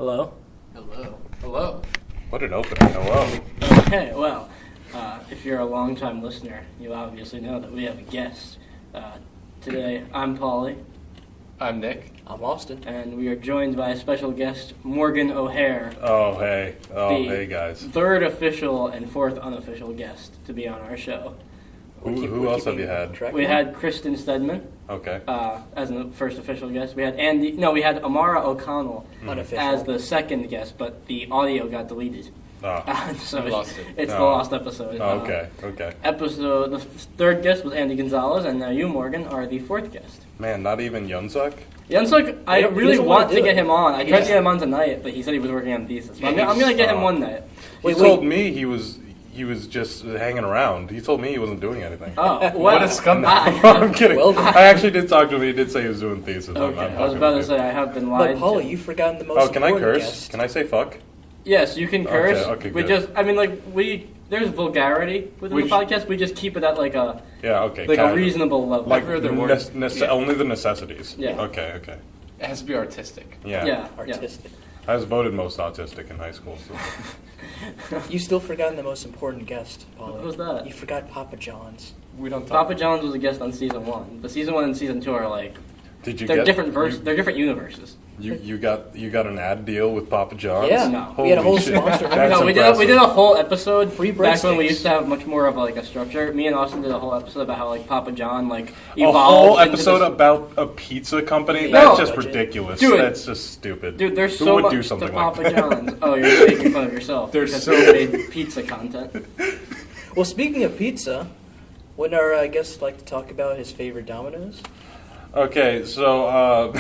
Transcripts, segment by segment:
Hello? Hello. Hello. What an opening. Hello. Okay, well, if you're a long-time listener, you obviously know that we have a guest. Today, I'm Paulie. I'm Nick. I'm Austin. And we are joined by a special guest, Morgan O'Hare. Oh, hey. Hey, guys. Third official and fourth unofficial guest to be on our show. Who else have you had? We had Kristen Stedman. Okay. As the first official guest. We had we had Amara O'Connell as the second guest, but the audio got deleted. Oh. So we lost it. It's the lost episode. Oh, okay. The third guest was Andy Gonzalez, and now you, Morgan, are the fourth guest. Man, not even Yunsuk? Yunsuk, I really want to get him on. I tried to get him on tonight, but he said he was working on a thesis. But I'm going to get him one night. He told me he was just hanging around. He told me he wasn't doing anything. Oh, well, what a scumbag. I'm kidding. Well, I actually did talk to him. He did say he was doing thesis. Okay, I was about to say I have been lied But Paulie, to. you've forgotten the most Oh, can I important curse? guest. Can I say fuck? Yes, you can curse. Okay, we good. there's vulgarity within the podcast. We just keep it at like a a reasonable level. Like Yeah. only the necessities. Yeah. Okay. It has to be artistic. Yeah. Artistic. I was voted most autistic in high school. So. You still forgotten the most important guest, Paulie. What was that? You forgot Papa John's. We don't talk. Papa John's was a guest on season 1, but season 1 and season 2 are like Did you they're get different they're different universes. You got an ad deal with Papa John's? Yeah, No. we had a whole Holy shit. sponsor. That's No, we did impressive. a whole episode Free back when we breadsticks. used to have much more of a structure. Me and Austin did a whole episode about how like Papa John A evolved. whole into episode this- about a pizza company? No. That's just ridiculous. Dude. That's just stupid. Dude, there's Who so would much do something to like Papa that? John's. Oh, you're making fun of yourself. There's because so- you made pizza content. Well, speaking of pizza, wouldn't our guest like to talk about his favorite Domino's? Okay, so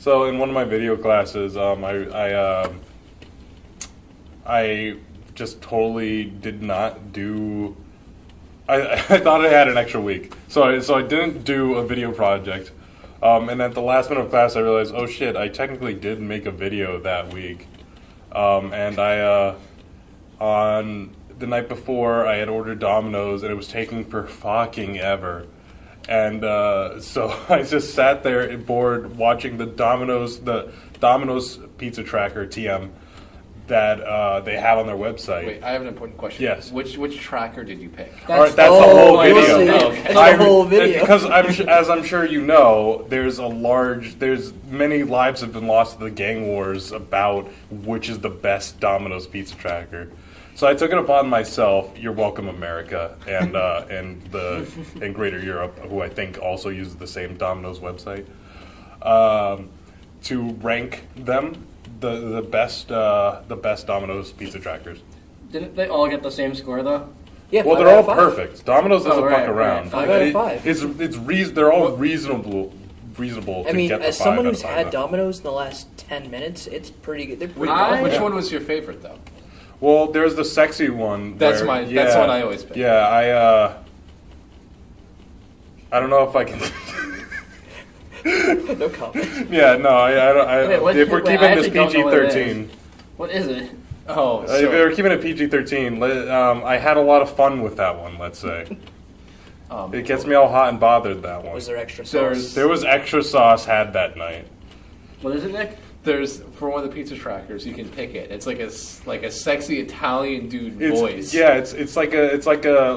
so in one of my video classes, I just totally did not do. I thought I had an extra week, so I didn't do a video project. And at the last minute of class, I realized, oh shit, I technically did make a video that week. And I on the night before, I had ordered Domino's, and it was taking for fucking ever. And so I just sat there bored watching the Domino's pizza tracker TM that they have on their website. Wait, I have an important question. Yes. Which tracker did you pick? All right, that's the Oh, whole I video. see. Oh, okay. That's the whole video. Because as I'm sure you know, there's many lives have been lost to the gang wars about which is the best Domino's pizza tracker. So I took it upon myself. You're welcome, America, and Greater Europe, who I think also uses the same Domino's website, to rank them the best Domino's pizza trackers. Didn't they all get the same score though? Yeah, Well, 5 they're out all of 5. perfect. Domino's doesn't right, fuck around. 5 out of 5. They're all reasonable. To I mean, get the as 5 someone out of who's 5 had though. Domino's in the last 10 minutes, it's pretty good. They're pretty Which good. one was your favorite though? Well, there's the sexy one. That's where- that's what I always pick. Yeah, I don't know if I can. No comment. Yeah, no, I don't. Wait, If we're I keeping this actually don't know what it PG-13, What is it? Oh, if so we're keeping it PG-13, I had a lot of fun with that one. Let's say it gets me all hot and bothered. That one. Was there extra There's- sauce? There was extra sauce had that night. What is it, Nick? there's for one of the pizza trackers you can pick it. It's like a sexy Italian dude voice. It's like a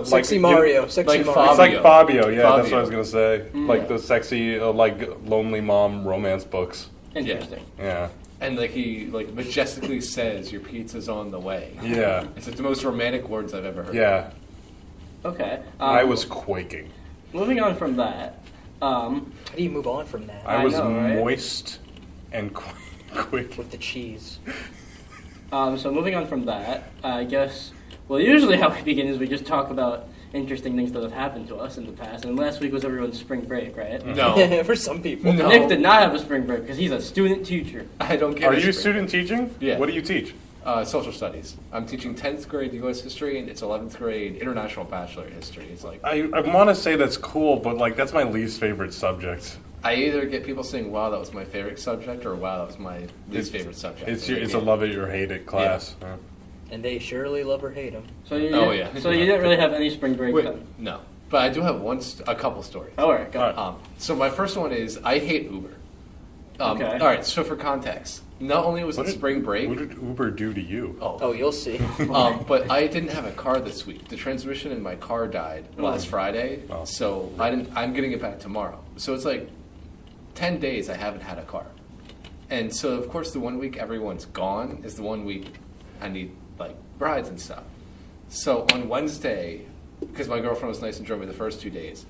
Sexy like, Mario. Sexy like Mario. It's like Fabio, yeah, Fabio. that's what I was gonna say. Like the sexy, like lonely mom romance books. Interesting. Yeah, And like he majestically says, "Your pizza's on the way." yeah, It's like the most romantic words I've ever heard. yeah. Okay. I was quaking. Moving on from that. How do you move on from that? I was know, right? moist and quick. With the cheese. So moving on from that, I guess. Well, usually how we begin is we just talk about interesting things that have happened to us in the past. And last week was everyone's spring break, right? No, For some people. No. Nick did not have a spring break because he's a student teacher. I don't get Are it. you student teaching? Yeah. What do you teach? Social studies. I'm teaching 10th grade U.S. history, and it's 11th grade international bachelor history. It's like I want to say that's cool, but like that's my least favorite subject. I either get people saying, "Wow, that was my favorite subject," or "Wow, that was my least favorite subject." It's a love it or hate it class. Yeah. And they surely love or hate him. So you Oh, didn't, yeah. So you didn't really have any spring break Wait, then. no, but I do have a couple stories. Oh, all right, go. All right. So my first one is I hate Uber. Okay. All right, so for context, not only was What it did- spring break. What did Uber do to you? Oh, you'll see. But I didn't have a car this week. The transmission in my car died last Friday, Oh. so I'm getting it back tomorrow. So it's like 10 days I haven't had a car. And so, of course, the 1 week everyone's gone is the 1 week I need, like, rides and stuff. So on Wednesday, because my girlfriend was nice and drove me the first 2 days,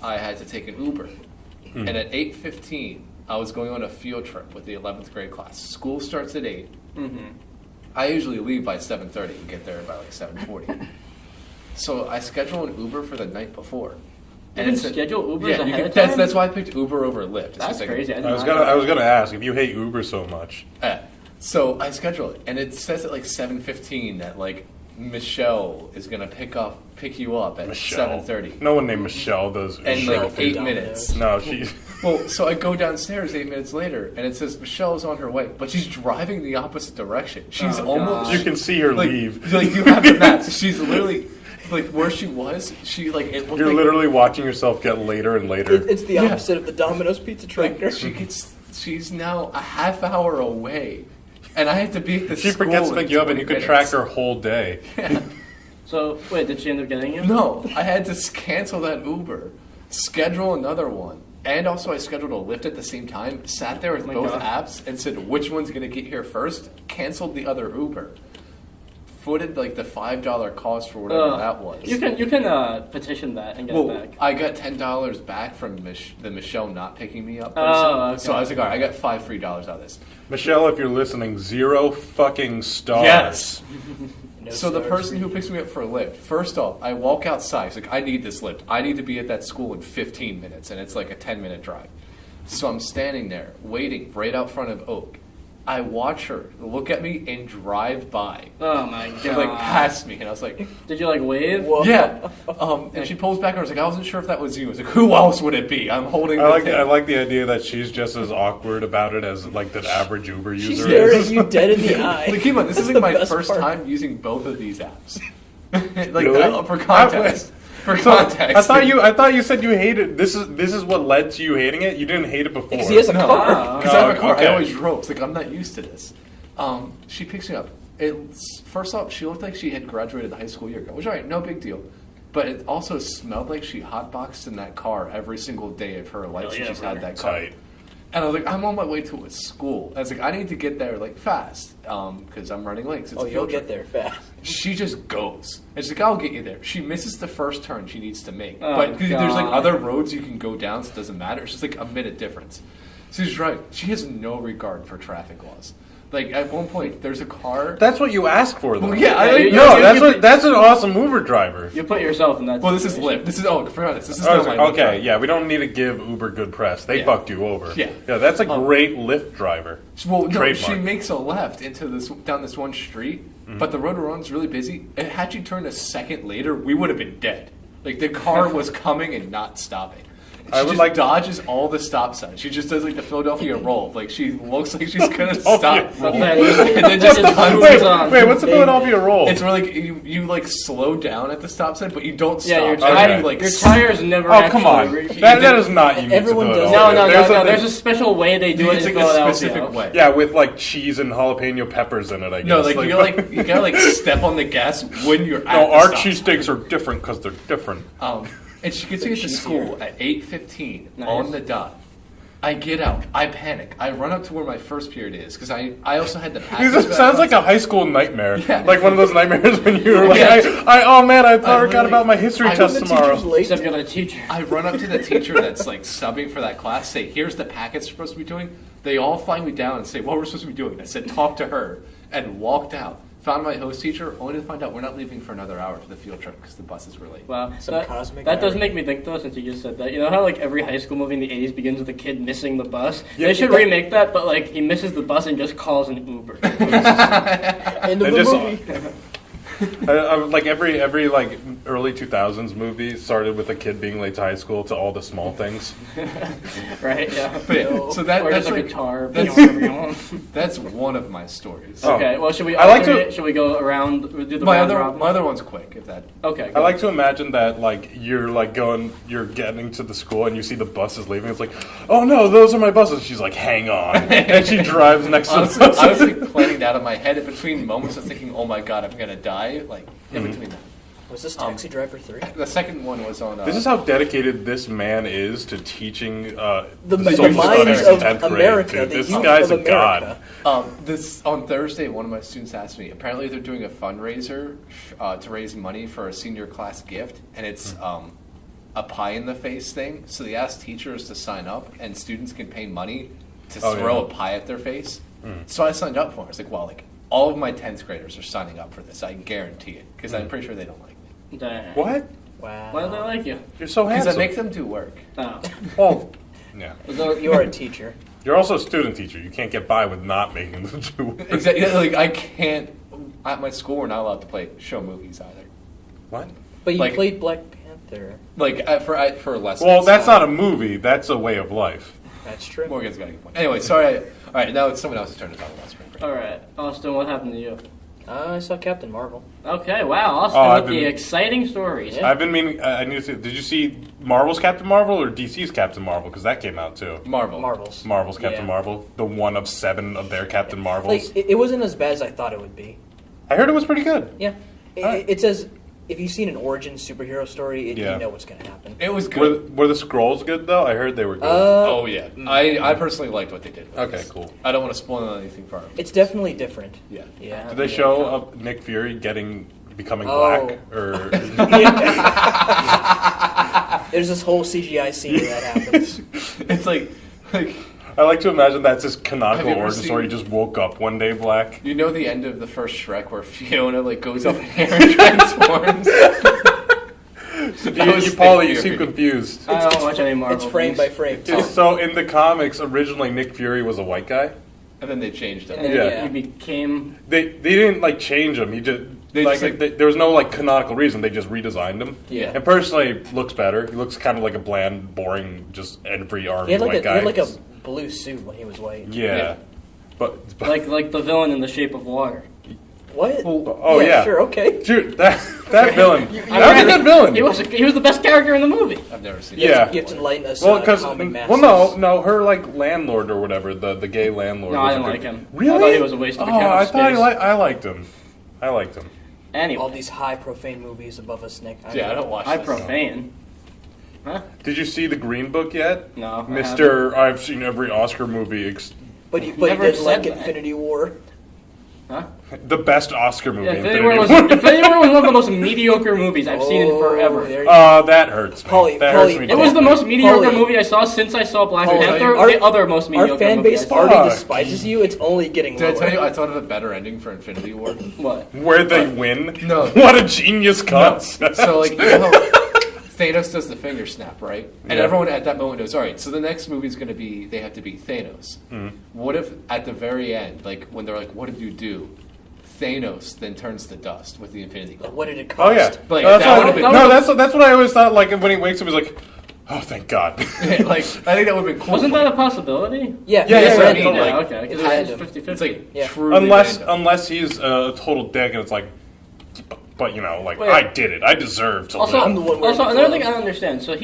I had to take an Uber. And at 8:15, I was going on a field trip with the 11th grade class. School starts at 8. I usually leave by 7:30 and get there by like 7:40. So I schedule an Uber for the night before. You can schedule Ubers yeah, ahead of that's, time? that's why I picked Uber over Lyft. It's That's just like- crazy. I was gonna ask if you hate Uber so much. So I schedule it, and it says at like 7:15 that like Michelle is gonna pick you up at Michelle. 7:30. No one named Michelle does And Uber. like 8 minutes. No, she's. Well, so I go downstairs 8 minutes later, and it says Michelle's on her way, but she's driving the opposite direction. She's Oh, almost. God. You can see her like, leave. Like you have the maps. She's literally like where she was. She like it looked You're like, literally watching yourself get later and later. It's the opposite of the Domino's pizza tractor. like she's now a half hour away, and I have to be at the She school forgets to in pick you up, and you 20 can track minutes. her whole day. So, wait, did she end up getting you? No, I had to cancel that Uber, schedule another one, and also I scheduled a Lyft at the same time. Sat there with my both God. apps and said which one's going to get here first. Canceled the other Uber. Footed like the $5 cost for whatever that was. You can petition that and get Well, it back. I got $10 back from the Michelle not picking me up. Oh, person. okay. So I was like, all right, I got $5 free out of this. Michelle, if you're listening, 0 fucking stars. Yes. No So the stars person for who you. picks me up for a lift, first off, I walk outside. It's like, I need this lift. I need to be at that school in 15 minutes, and it's like a 10-minute drive. So I'm standing there, waiting right out front of Oak. I watch her look at me and drive by. Oh my She god. like passed me, and I was like, Did you like wave? Whoa. yeah. And she pulls back, and I was like, I wasn't sure if that was you. I was like, who else would it be? I'm holding I the like thing. I like the idea that she's just as awkward about it as like the average Uber She's user staring is. at you dead in the eye. Like, keep on, this That's is the like my best first part. time using both of these apps. like Really? for context. For context. I thought you said you hated this is what led to you hating it. You didn't hate it before. Because he has a No. car. Because I have a car. okay. I always drove. It's like, I'm not used to this. She picks me up. First off, she looked like she had graduated the high school year ago, which, all right, no big deal. But it also smelled like she hotboxed in that car every single day of her life Oh, since yeah, she's had brother. that car. Tight. And I was like, I'm on my way to a school. I was like, I need to get there, like, fast, because I'm running late. 'cause it's Oh, a you'll field get trip. there fast. She just goes. And she's like, I'll get you there. She misses the first turn she needs to make. Oh, but there's like God. other roads you can go down, so it doesn't matter. It's just like a minute difference. So she's driving. She has no regard for traffic laws. Like at one point, there's a car. That's what you ask for, though. Well, yeah, That's an awesome Uber driver. You put yourself in that. Well, this is situation. Lyft. This is forgot this. This is I not was my like, Lyft driver. okay, yeah, we don't need to give Uber good press. They Yeah. fucked you over. Yeah. That's a great Lyft driver. Well, no, Trademark. she makes a left into this down this one street, but the road we're on is really busy. And had she turned a second later, we would have been dead. Like the car was coming and not stopping. She I would just like- dodges all the stop signs. She just does like the Philadelphia roll. Like she looks like she's gonna Philadelphia stop, roll. and then just Just tons wait, of- Wait, what's the Philadelphia roll? It's where like you like slow down at the stop sign, but you don't Yeah, stop. your, And Okay. tire, you, like your tires never. Oh, come on. actually reach- That is not unique Everyone to does Philadelphia. No, There's a- There's a special way they do it It's in like a Philadelphia. specific way. Yeah, with like cheese and jalapeno peppers in it, I guess. No, like you gotta like step on the gas when you're at No, the our stop sign. cheesesteaks are different because they're different. And she gets me to school at 8:15 Nice. on the dot. I get out. I panic. I run up to where my first period is because I also had the package. This back. sounds like a high school nightmare. Yeah. Like one of those nightmares when you were like, Yeah. oh man, I forgot literally- about my history I- test The tomorrow. teacher's late. Except you're the teacher. I run up to the teacher that's like subbing for that class. Say, here's the packets we're supposed to be doing. They all flag me down and say, what we're supposed to be doing. I said, talk to her, and walked out. Found my host teacher, only to find out we're not leaving for another hour for the field trip because the buses were late. Wow, Some that, cosmic that does irony. make me think though, since you just said that. You know how like every high school movie in the '80s begins with a kid missing the bus? Yeah, They should that- remake that, but like he misses the bus and just calls an Uber. End of And the just- movie. Like every like early 2000s movie started with a kid being late to high school to all the small things. Right? Yeah. But yeah, so that, Or that's just a like, guitar. that's- Whatever you want. that's one of my stories. Oh. Okay. Well, should we? I like alternate? to- Should we go around? Do the My round other robin? my other one's quick. If that. Okay. I go. like to imagine that like you're getting to the school and you see the buses leaving. It's like, oh no, those are my buses. She's like, hang on, and she drives next to the Honestly, buses. I was like planning that in my head in between moments of thinking, "Oh my god, I'm gonna die!" Like in between that. Was this Taxi Driver 3? The second one was on. This is how dedicated this man is to teaching The social minds studies in of 10th grade, America, dude. the This youth guy's of a god. America. This on Thursday. One of my students asked me. Apparently, they're doing a fundraiser to raise money for a senior class gift, and it's a pie in the face thing. So they asked teachers to sign up, and students can pay money to Oh, throw yeah. a pie at their face. So I signed up for it. I was like, well, like all of my 10th graders are signing up for this. I guarantee it because I'm pretty sure they don't like me Dang. What? Wow. Why do they like you? You're so because I handsome. make them do work. Oh. Well, yeah. So, You are a teacher. You're also a student teacher. You can't get by with not making them do work. Exactly. Like I can't. At my school, we're not allowed to show movies either. What? But you Like- played Black Panther. Like for lessons. Well, that's not a movie. That's a way of life. That's true. Morgan's got a good point. Anyway, sorry. All right, now it's someone else's turn to talk about spring break. all right, Austin. What happened to you? I saw Captain Marvel. Okay. Wow, Austin Oh, I've with the been- exciting stories. Yeah. I've been meaning. I need to see. Did you see Marvel's Captain Marvel or DC's Captain Marvel? Because that came out too. Marvels. Marvel's Captain Yeah. Marvel, the one of 7 of their Captain Marvels. Like it wasn't as bad as I thought it would be. I heard it was pretty good. Yeah. Alright. It says if you've seen an origin superhero story, Yeah. you know what's going to happen. It was good. Were the scrolls good though? I heard they were good. Oh yeah, I personally liked what they did. With Okay, this. cool. I don't want to spoil anything for them. It's definitely different. Yeah. Yeah. Did they show Nick Fury becoming Oh. black? Or There's this whole CGI scene where that happens. It's like I like to imagine that's his Have canonical you ever origin story. He seen- just woke up one day black. you know the end of the first Shrek where Fiona like goes up in air and transforms. Paulie, you seem confused. I don't watch any Marvel. It's frame things. by frame. So in the comics, originally Nick Fury was a white guy. And then they changed And it. then Yeah. he became. They didn't like change him. He just They like just, like- there was no like canonical reason. They just redesigned him. Yeah. And personally, looks better. He looks kind of like a bland, boring, just every armed He had like white a, guy. he had like a blue suit when he was white. yeah. Yeah. But Like the villain in The Shape of Water. What? oh yeah, Sure. Okay. Dude, that villain. I That was a read good villain. He was the best character in the movie. I've never seen Yeah. it. You have to enlighten us. Well, because common masses. her like landlord or whatever, the gay landlord. No, was I a didn't good- like him. Really? I thought he was a waste of a Oh, cat I of thought space. I liked him. I liked him. Anyway, All these high profane movies above us, Nick. Yeah, I don't watch I this. profane. Huh? Did you see the Green Book yet? No, I Mister. I've seen every Oscar movie. But you Never didn't said like that. Infinity War. Huh? The best Oscar movie. Yeah, Infinity Infinity War was War. Infinity War was one of the most mediocre movies I've seen in forever. There you That hurts me. Paulie- that Paulie- hurts me. It was the deeply. most mediocre Paulie. movie I saw since I saw Black Paulie, Panther. our- The other most mediocre Our fan movie base I saw. already Fuck. despises you. It's only getting Did I lower. tell you I thought of a better ending for Infinity War? What? Where they win. No. What a genius concept. So like you know how Thanos does the finger snap, right? And Yeah. everyone at that moment knows, all right, so the next movie's going to be, they have to be Thanos. What if at the very end, like when they're like, what did you do? Thanos then turns to dust with the Infinity Gauntlet. What did it Oh cost? yeah. Like, No, that's that what- would've been- no, that's what I always thought. Like when he wakes up, he's like, "Oh, thank God." Like I think that would have been cool. Wasn't that a possibility? Yeah. Yeah, yeah, Yeah, I mean, like, okay. it's Because random. 50-50. It's like Yeah. truly unless random. he's a total dick, and it's like, but you know, like Wait. I did it. I deserve to Also, live. I'm the one wearing also the another glove. thing I don't understand. So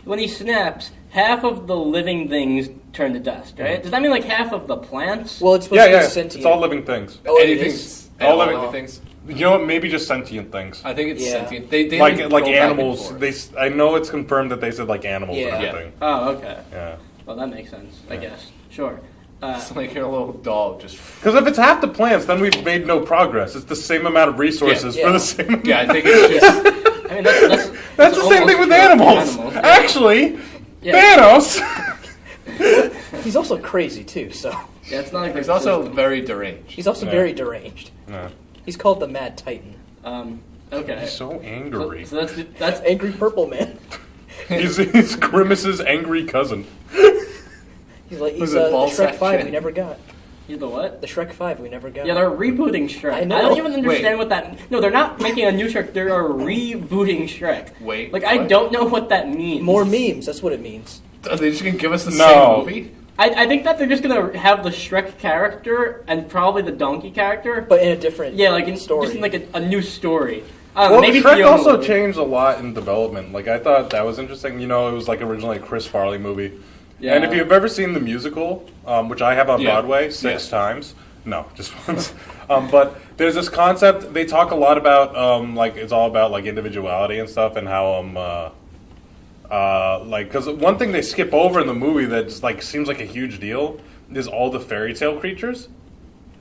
when he snaps, half of the living things turn to dust, right? Does that mean like half of the plants? Well, it's supposed Yeah, to yeah. be sentient. It's all living things. Oh, it anything, is? All all living living things. You know what? Maybe just sentient things. I think it's Yeah. sentient. They Like go like back and animals. forth. I know it's confirmed that they said like animals Yeah. and Yeah. everything. Oh, okay. Yeah. Well, that makes sense. I guess. Sure. It's like you're a little dog just. Because if it's half the plants, then we've made no progress. It's the same amount of resources Yeah. for the same. Yeah, I think it's just. I mean, that's That's the same thing almost with true animals. yeah. Actually, Yeah. Thanos. He's also crazy too, so Yeah, it's not like He's there's also system. very deranged. he's also Yeah. very deranged. No. He's called the Mad Titan. Okay. He's so angry. So that's Angry Purple Man. He's Grimace's angry cousin. He's like Was he's it ball Shrek sack 5 chin? we never got. He's the what? The Shrek 5 we never got. Yeah, they're rebooting Shrek. I know. don't even understand Wait. what that... No, they're not making a new Shrek. They're rebooting Shrek. Wait, Like, I what? don't know what that means. More memes, that's what it means. Are they just gonna give us the No. same movie? I think that they're just going to have the Shrek character and probably the donkey character. But in a different Yeah, like in, story. just in like a new story. Well, maybe Shrek Fiona also will. changed a lot in development. Like, I thought that was interesting. You know, it was like originally a Chris Farley movie. Yeah. And if you've ever seen the musical, which I have on Yeah. Broadway 6 times, no, just once. But there's this concept. They talk a lot about like it's all about like individuality and stuff, and how like because one thing they skip over in the movie that just like seems like a huge deal is all the fairy tale creatures.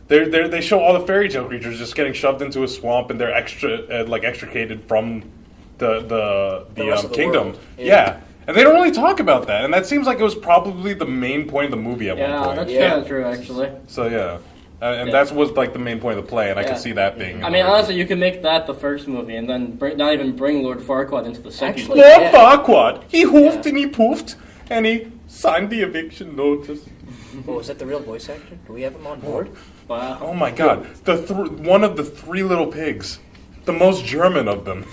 They show all the fairy tale creatures just getting shoved into a swamp, and they're extricated from the rest of the kingdom. world. Yeah. Yeah. And they don't really talk about that, and that seems like it was probably the main point of the movie at Yeah, one point. that's Yeah. kind of true, actually. So yeah, and Yeah. that was like the main point of the play, and I Yeah. could see that being. I mean, honestly, you could make that the first movie and then not even bring Lord Farquaad into the second Actually, movie. Lord Yeah. Farquaad, he hoofed Yeah. and he poofed, and he signed the eviction notice. Oh, is that the real voice actor? Do we have him on board? Wow. Oh my God, one of the 3 little pigs, the most German of them.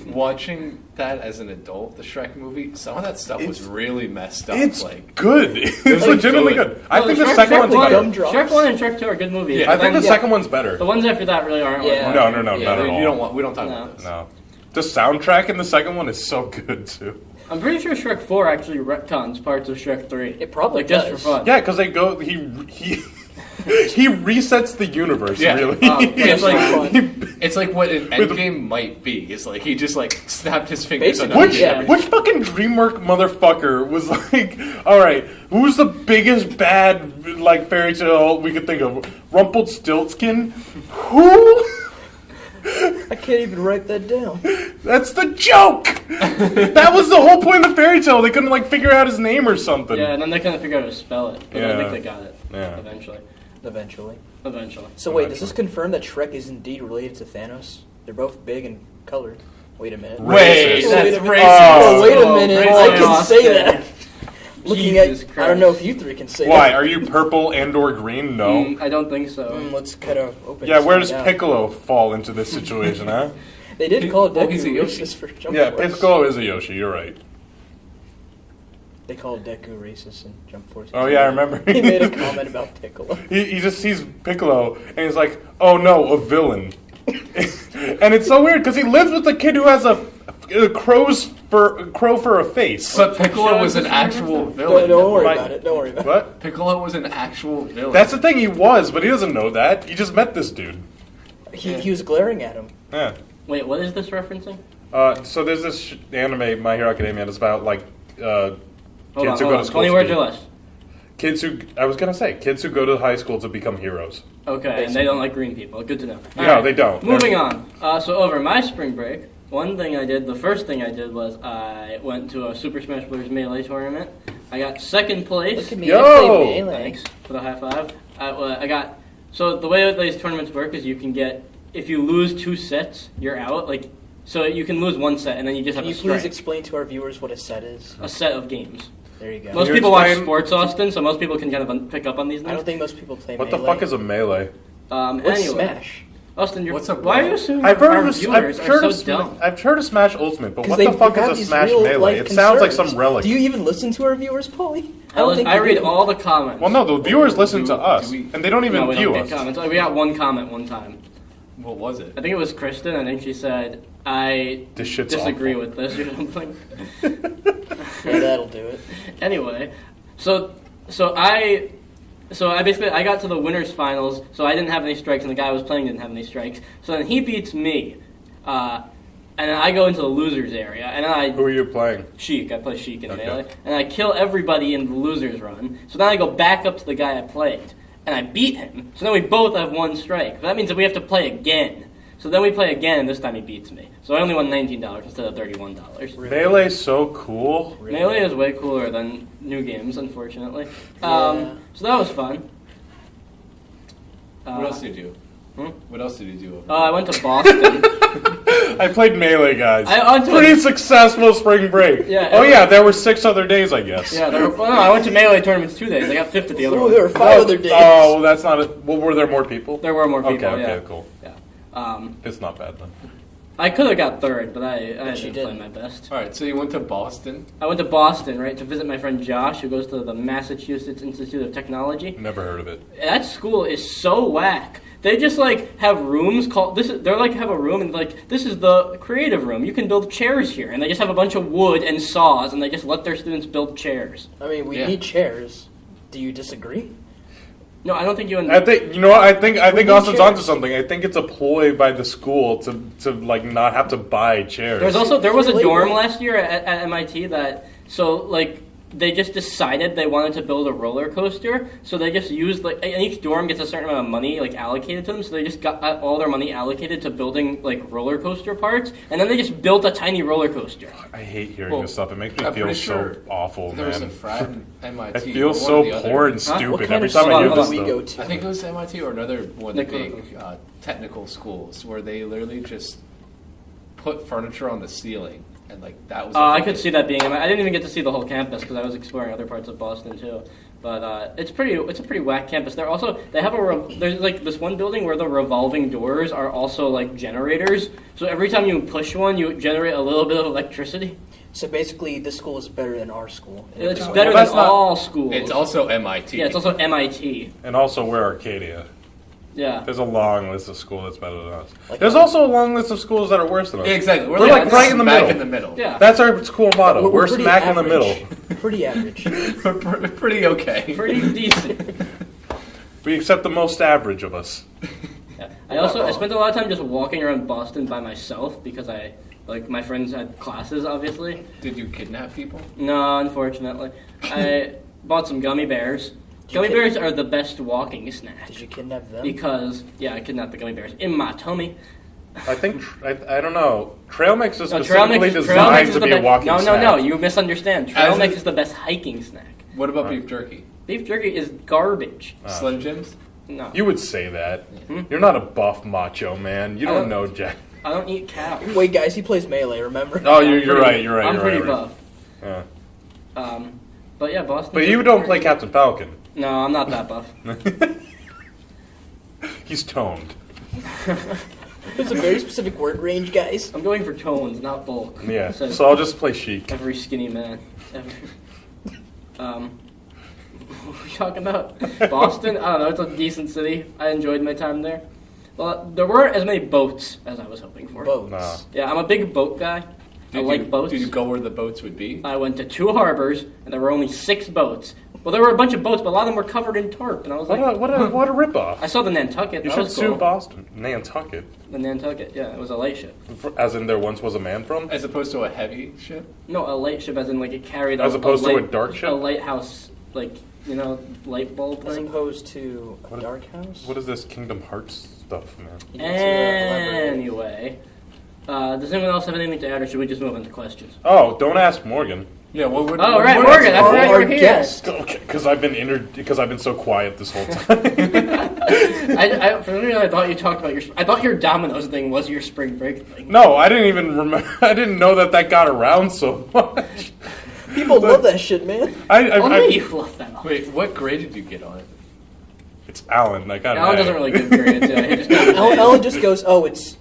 Watching that as an adult, the Shrek movie, some of that stuff was It's- really messed up. It's like, good. It's like legitimately good. good. I No, think the Shrek- second Shrek one's one- better. Gumdrops. Shrek 1 and Shrek 2 are good movies. Yeah. but I think then the second one's better. the ones after that really aren't. Yeah. What No, matters. not at all. you don't want. We don't talk No. about this. No. The soundtrack in the second one is so good too. I'm pretty sure Shrek 4 actually retcons parts of Shrek 3. It probably like, just does. for fun. Yeah, because they go. He resets the universe. Yeah. Really. It's like fun. it's like what an With the- Endgame might be. It's like he just like snapped his fingers. Basically, on Which Yeah. which fucking DreamWorks motherfucker was like, all right, who's the biggest bad like fairy tale we could think of? Rumpelstiltskin? Who? I can't even write that down. That's the joke. That was the whole point of the fairy tale. They couldn't like figure out his name or something. Yeah, and then they couldn't figure out how to spell it. But I Yeah. think they got it. Yeah. Eventually. Eventually. So wait, does this confirm that Shrek is indeed related to Thanos? They're both big and colored. Wait a minute. Wait, Racist. that's Wait a minute. racist. Oh, wait a Oh, minute. racist. I can Austin. say that. Looking Jesus at, I don't know if Christ. you 3 can say Why? that. Are you purple and or green? No. I don't think so. Let's kind of open. Yeah, this where one does down. Piccolo fall into this situation, huh? They did call Well, he's a Deku Yoshi. racist for Jump Yeah, Force. Piccolo is a Yoshi. You're right. They called Deku racist in Jump Force. Oh yeah, I remember. He made a comment about Piccolo. He just sees Piccolo and he's like, "Oh no, a villain." And it's so weird because he lives with a kid who has a crow for a face. But Piccolo was an actual villain. Don't worry Right. about it. Don't worry about it. What? Piccolo was an actual villain. That's the thing. He was, but he doesn't know that. He just met this dude. He was glaring at him. Yeah. Wait, what is this referencing? So there's this anime, My Hero Academia, that's about like Hold kids on, who go to school. 20 to words be- or less. Kids who kids who go to high school to become heroes. Okay, and they don't like green people. Good to know. No, Alright, they don't. Moving on. So over my spring break, the first thing I did was I went to a Super Smash Bros. Melee tournament. I got second place. Look at me. Yo! I play Melee. Thanks for the high five. I got. So the way that these tournaments work is you can get, if you lose 2 sets, you're out. Like, so you can lose 1 set and then you just Can have you a strike. please explain to our viewers what a set is? A set of games. There you go. Most you people watch explain- sports, Austin, so most people can kind of pick up on these I don't things. think most people play What Melee. the fuck is a melee? What's Anyway, Smash? Austin, What's a why are brawl? you assuming I've our heard of viewers are so dumb? I've heard of Smash Ultimate, but 'Cause what they the fuck have is a these Smash real Melee? life It sounds like concerns. some relic. Do you even listen to our viewers, Paulie? I read you do. all the comments. Well, no, the viewers listen do- to us, do we- and they don't even No, we view don't us. get comments. We got one comment one time. What was it? I think it was Kristen. I think she said, "I This shit's disagree awful. with this" or something. Yeah, that'll do it. Anyway, so I basically I got to the winners finals, so I didn't have any strikes, and the guy I was playing didn't have any strikes. So then he beats me, and then I go into the losers area, and then Who are you playing? Sheik. I play Sheik in Okay. Melee, and I kill everybody in the losers run. So then I go back up to the guy I played, and I beat him. So then we both have 1 strike. But that means that we have to play again. So then we play again, and this time he beats me. So I only won $19 instead of $31. Melee's so cool. Really? Melee is way cooler than new games, unfortunately. Yeah. So that was fun. What else did you do? Hmm? What else did you do? I went to Boston. I played Melee, guys. I went to Pretty successful spring break. Yeah, Oh yeah, there were 6 other days, I guess. Yeah, I went to Melee tournaments 2 days. I got 5th at the other one. There were 5 other days. Oh, well, that's not it. Well, were there more people? There were more people, Okay, cool. Yeah. It's not bad then. I could have got 3rd, but I didn't did. play my best. All right, so you went to Boston. I went to Boston, right, to visit my friend Josh, who goes to the Massachusetts Institute of Technology. Never heard of it. That school is so whack. They just like have rooms called they're like have a room and like this is the creative room. You can build chairs here, and they just have a bunch of wood and saws, and they just let their students build chairs. I mean, we need chairs. Do you disagree? No, I don't think you. I think you know what I think Austin's chairs. onto something. I think it's a ploy by the school to like not have to buy chairs. There was a Free dorm labor. last year at MIT that they just decided they wanted to build a roller coaster, so they just used and each dorm gets a certain amount of money allocated to them, so they just got all their money allocated to building roller coaster parts, and then they just built a tiny roller coaster. I hate hearing this stuff. It makes me I'm feel pretty sure so awful, There was a man. frat in MIT. I feel or so one of the poor other- and stupid What kind every of time I hear school this do we go stuff. to? I think it was MIT or another one of the Nick- big technical schools where they literally just put furniture on the ceiling and that was. I could see that being. I didn't even get to see the whole campus because I was exploring other parts of Boston too. But it's a pretty whack campus. They have there's this one building where the revolving doors are also generators. So every time you push one, you generate a little bit of electricity. So basically, this school is better than our school. It's Well, better that's than not- all schools. It's also MIT. Yeah, it's also MIT. And also, we're Arcadia. Yeah. There's a long list of schools that's better than us. Like There's also a long list of schools that are worse than us. Yeah, exactly. We're like right in the smack middle. in the middle. Yeah. That's our school motto. We're pretty smack in the average. middle. Pretty average. We're pretty okay. Pretty decent. We accept the most average of us. Yeah. I spent a lot of time just walking around Boston by myself because my friends had classes, obviously. Did you kidnap people? No, unfortunately. I bought some gummy bears. Gummy bears are the best walking snack. Did you kidnap them? Because, I kidnapped the gummy bears in my tummy. I think, I don't know, trail mix is No, specifically designed to be a walking No, snack. you misunderstand. Trail mix is the best hiking snack. What about beef jerky? Beef jerky is garbage. Slim Jims? No. You would say that. Hmm? You're not a buff macho man. You don't know Jack. I don't eat cow. Wait, guys, he plays Melee, remember? Oh, you're right. I'm pretty right. buff. Yeah. But yeah, Boston. But you don't play Captain Falcon. No, I'm not that buff. He's toned. It's a very specific word range, guys. I'm going for tones, not bulk. Yeah. Says So I'll just play Sheik. every skinny man. What are we talking about? Boston? I don't know. It's a decent city. I enjoyed my time there. Well, there weren't as many boats as I was hoping for. Boats. Nah. Yeah, I'm a big boat guy. I like boats. Did you go where the boats would be? I went to 2 harbors, and there were only 6 boats. Well, there were a bunch of boats, but a lot of them were covered in tarp, and I was like, What a ripoff. I saw the Nantucket. You That should was sue cool. Boston. Nantucket. The Nantucket, yeah, it was a light ship. As in there once was a man from? As opposed to a heavy ship? No, a light ship, as in it carried As opposed to a dark ship? A lighthouse, light bulb As thing. opposed to a What- dark house? What is this Kingdom Hearts stuff, man? You need to elaborate. Anyway, does anyone else have anything to add, or should we just move into questions? Oh, don't ask Morgan. Yeah, what would... Oh, right, what- Morgan, I Our forgot you were here. guest. Okay, because I've been so quiet this whole time. For some reason, I thought you talked about I thought your Domino's thing was your spring break thing. No, I didn't even remember. I didn't know that got around so much. People love that shit, man. Only you love that. Wait, what grade did you get on it? It's Alan. I got Alan an A. doesn't really give grades. Yeah, he just goes, Ellen just goes, "Oh, it's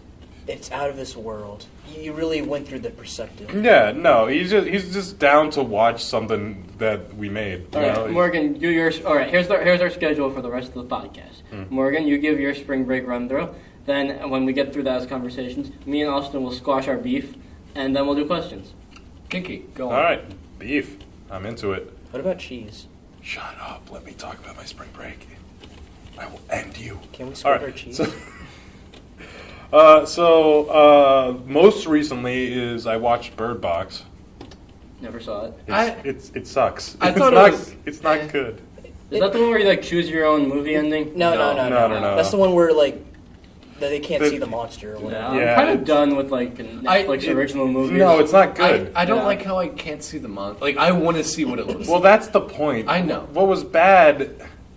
out of this world." You really went through the perceptive. Yeah, no, he's just down to watch something that we made. You All right, know? Morgan, do yours. All right, here's our schedule for the rest of the podcast. Morgan, you give your spring break run through. Then, when we get through those conversations, me and Austin will squash our beef, and then we'll do questions. Kinky, go on. All right, beef. I'm into it. What about cheese? Shut up. Let me talk about my spring break. I will end you. Can we All split right, our cheese? So most recently is I watched Bird Box. Never saw it. It sucks. I It's thought it not, was- It's not good. Is that the one where you choose your own movie ending? No. No. That's the one where that they can't The- see the monster or Yeah, whatever. I'm Yeah, kind of it's- done with Netflix original movies. No, it's not good. I don't Yeah. like how I can't see the monster. I want to see what it looks Well, like. that's the point. I know. What was bad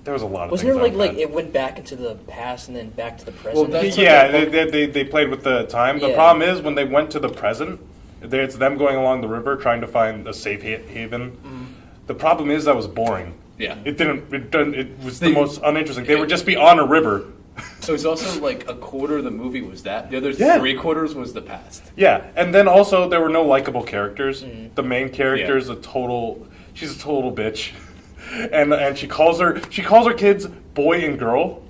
there was a lot of Wasn't things. there like it went back into the past and then back to the present? Well, that's they played with the time. The Yeah. problem is when they went to the present, it's them going along the river trying to find a safe haven. The problem is that was boring. Yeah. It was the most uninteresting. They would just be on a river. So it's also like a quarter of the movie was that. The other Yeah. 3/4 was the past. Yeah, and then also there were no likable characters. The main character is she's a total bitch, and she calls her kids boy and girl,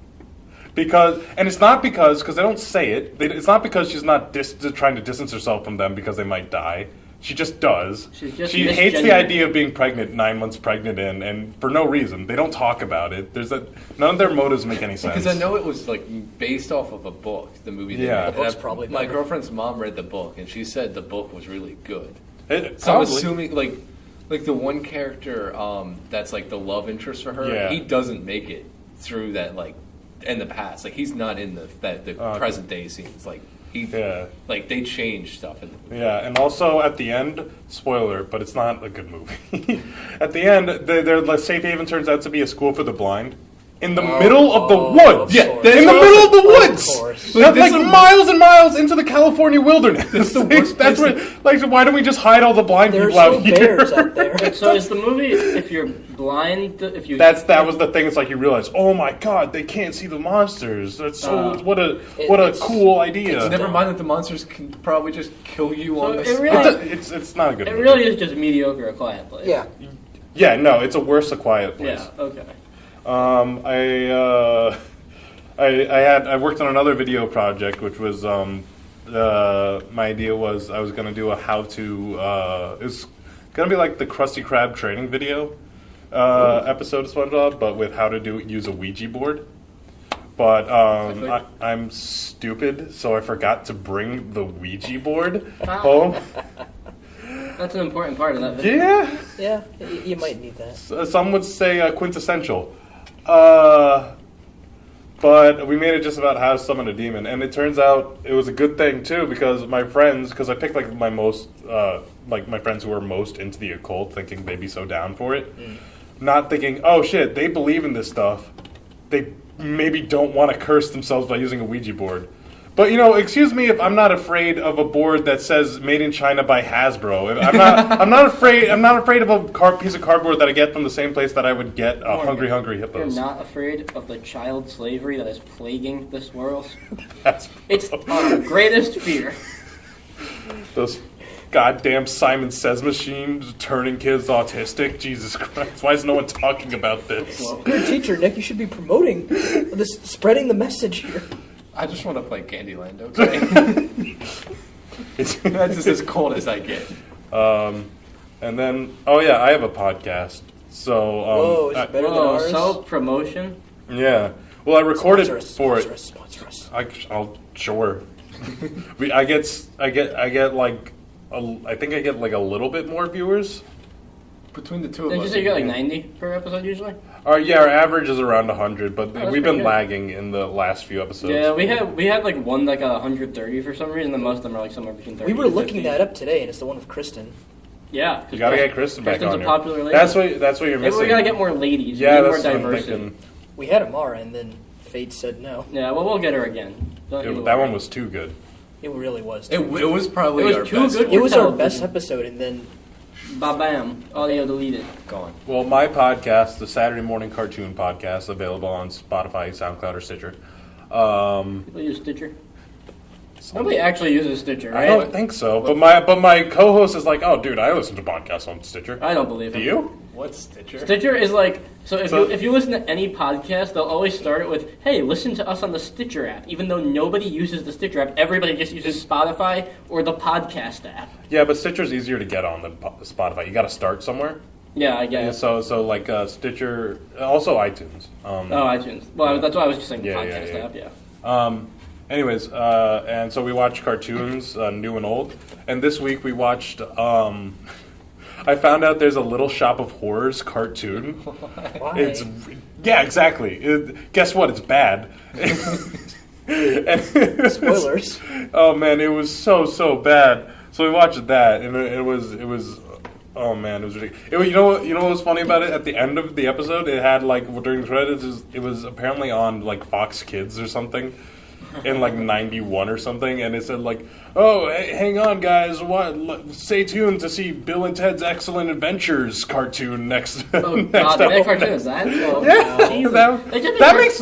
because it's not because they don't say it. It's not because she's not trying to distance herself from them because they might die. She just does. She hates the idea of being pregnant, 9 months pregnant and for no reason. They don't talk about it. None of their motives make any sense. Because I know it was like based off of a book, the movie. Yeah. The book's probably my better. girlfriend's mom read the book and she said the book was really good. So Probably. I'm assuming like the one character that's like the love interest for her, Yeah. he doesn't make it through that like in the past. Like he's not in the present day scenes. Like like they change stuff in the movie. Yeah, and also at the end, spoiler, but it's not a good movie. At the end, their safe haven turns out to be a school for the blind. In the middle of the woods! Yeah, in the middle of the woods! course. Like miles and miles into the California wilderness. That's the worst That's place what, why don't we just hide all the blind There's people out no here? bears out there. So is the movie, if you're blind, if you... That was the thing. It's like you realize, oh my god, they can't see the monsters. That's so what a cool idea. Never mind that the monsters can probably just kill you on the it really, It's not a good it movie. really is just mediocre, A Quiet Place. Yeah. Yeah, no, it's a worse A Quiet Place. Yeah, okay. I worked on another video project, which was my idea was I was going to do a how to. It's going to be like the Krusty Krab training video episode of SpongeBob, but with how to use a Ouija board. But I'm stupid, so I forgot to bring the Ouija board home. That's an important part of that video. Yeah. Yeah, you might need that. Some would say quintessential. But we made it just about how to summon a demon, and it turns out it was a good thing too because my friends, because I picked like my most, like my friends who were most into the occult, thinking they'd be so down for it, not thinking, oh shit, they believe in this stuff. They maybe don't want to curse themselves by using a Ouija board. But excuse me if I'm not afraid of a board that says "Made in China by Hasbro." I'm not afraid. I'm not afraid of a piece of cardboard that I get from the same place that I would get Hungry Hippos. You're not afraid of the child slavery that is plaguing this world. That's It's our greatest fear. those goddamn Simon Says machines turning kids autistic. Jesus Christ! Why is no one talking about this? You're a teacher, Nick. You should be promoting this, spreading the message here. I just want to play Candyland, okay? That's just as cold as I get. And then, I have a podcast. So, Whoa, is it better than ours? Self-promotion? yeah. Well, I recorded for it. Sponsor us. I'll sure. I get like, I think I get like a little bit more viewers. Between the two of Did you us. say you get like 90 per episode usually? Our average is around 100, but that's we've been pretty good. lagging in the last few episodes. Yeah, we had like one that got 130 for some reason, and most of them are like somewhere between 30 We were and looking 50. that up today, and it's the one with Kristen. Yeah. You gotta get Kristen back Kristen's on a here. popular lady. That's what you're Maybe missing. we gotta get more ladies. Yeah, we need that's more what I'm diversity. thinking. We had Amara, and then Fate said no. Yeah, well, we'll get her again. Don't you That worry. one was too good. It really was. It was probably It was our too best good. one. It was our television. best episode, and then Ba-bam. Audio deleted. Gone. Well, my podcast, the Saturday Morning Cartoon Podcast, available on Spotify, SoundCloud, or Stitcher. People use Stitcher. Nobody actually uses Stitcher, I right? don't think so, but my co-host is like, oh, dude, I listen to podcasts on Stitcher. I don't believe Do him. you? What's Stitcher? Stitcher is like, so So- if you listen to any podcast, they'll always start it with, hey, listen to us on the Stitcher app. Even though nobody uses the Stitcher app, everybody just uses Spotify or the podcast app. Yeah, but Stitcher's easier to get on than Spotify. You got to start somewhere. Yeah, I Yeah, guess. so like Stitcher, also iTunes. Oh, iTunes. Well, that's why I was just saying the Yeah, podcast yeah. app, yeah. Anyways, and so we watched cartoons, new and old. And this week we watched, I found out there's a Little Shop of Horrors cartoon. why? Yeah, exactly. Guess what? It's bad. And- Spoilers. Oh man, it was so bad. So we watched that, and it was Oh man, it was ridiculous. You know what was funny about it? At the end of the episode, it had like during the credits, it was apparently on like Fox Kids or something in like '91 or something, and it said like, "Oh, hang on, guys, stay tuned to see Bill and Ted's Excellent Adventures cartoon next." Oh next God, that episode." cartoon is that? Oh, Yeah, no.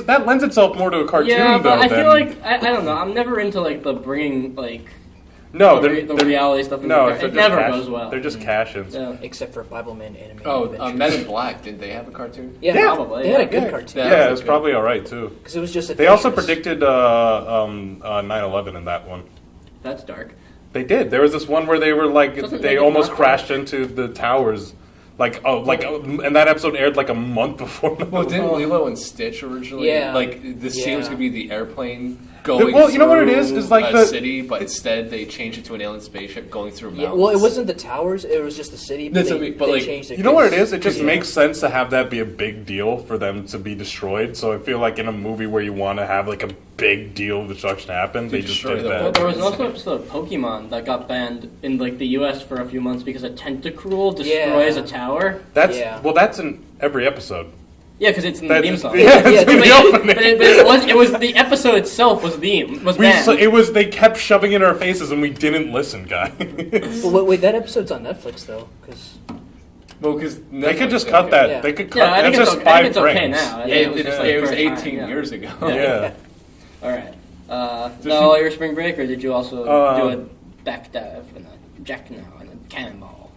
that lends itself more to a cartoon Yeah, but though. I feel like I don't know. I'm never into like the bringing like. No, the reality stuff. No, it never goes well. They're just cash-ins. Yeah. Except for Bibleman animated. Oh, adventures. Men in Black, didn't they have a cartoon? Yeah, probably. They had a good cartoon. Yeah, it was probably all right too. Because it was just. They also adventures. predicted 9/11 in that one. That's dark. They did. There was this one where they were like Doesn't they make it almost not crashed into the towers. And that episode aired like a month before. Well, didn't Lilo and Stitch originally? Yeah. Like the scene was Yeah. gonna be the airplane going. Well, you know what it is? through It's like a the- city, but instead they changed it to an alien spaceship going through mountains. Yeah, well, it wasn't the towers; it was just the city. But That's they, what I mean, but, they like, changed it. You know what it 'cause- is? It just yeah. makes sense to have that be a big deal for them to be destroyed. So I feel like in a movie where you want to have like a big deal of destruction happen, they just destroy did the Well, that. there was also an episode of Pokemon that got banned in like the U.S. for a few months because a tentacruel destroys Yeah. a tower. That's Yeah. that's in every episode. Yeah, because it's in the theme song. Yeah, it's Yeah, in But the opening. it was the episode itself was banned. They kept shoving it in our faces and we didn't listen, guys. Well, wait, that episode's on Netflix though, because Well, because They could just cut that. Yeah. They could cut. Yeah, I think That's it's just okay. I 5 think it's okay frames. now. I think It, was it, just, like, it was for a time, 18 yeah. years ago. Yeah. All right. Is that all your spring break, or did you also do a back dive and a jack now and a cannonball?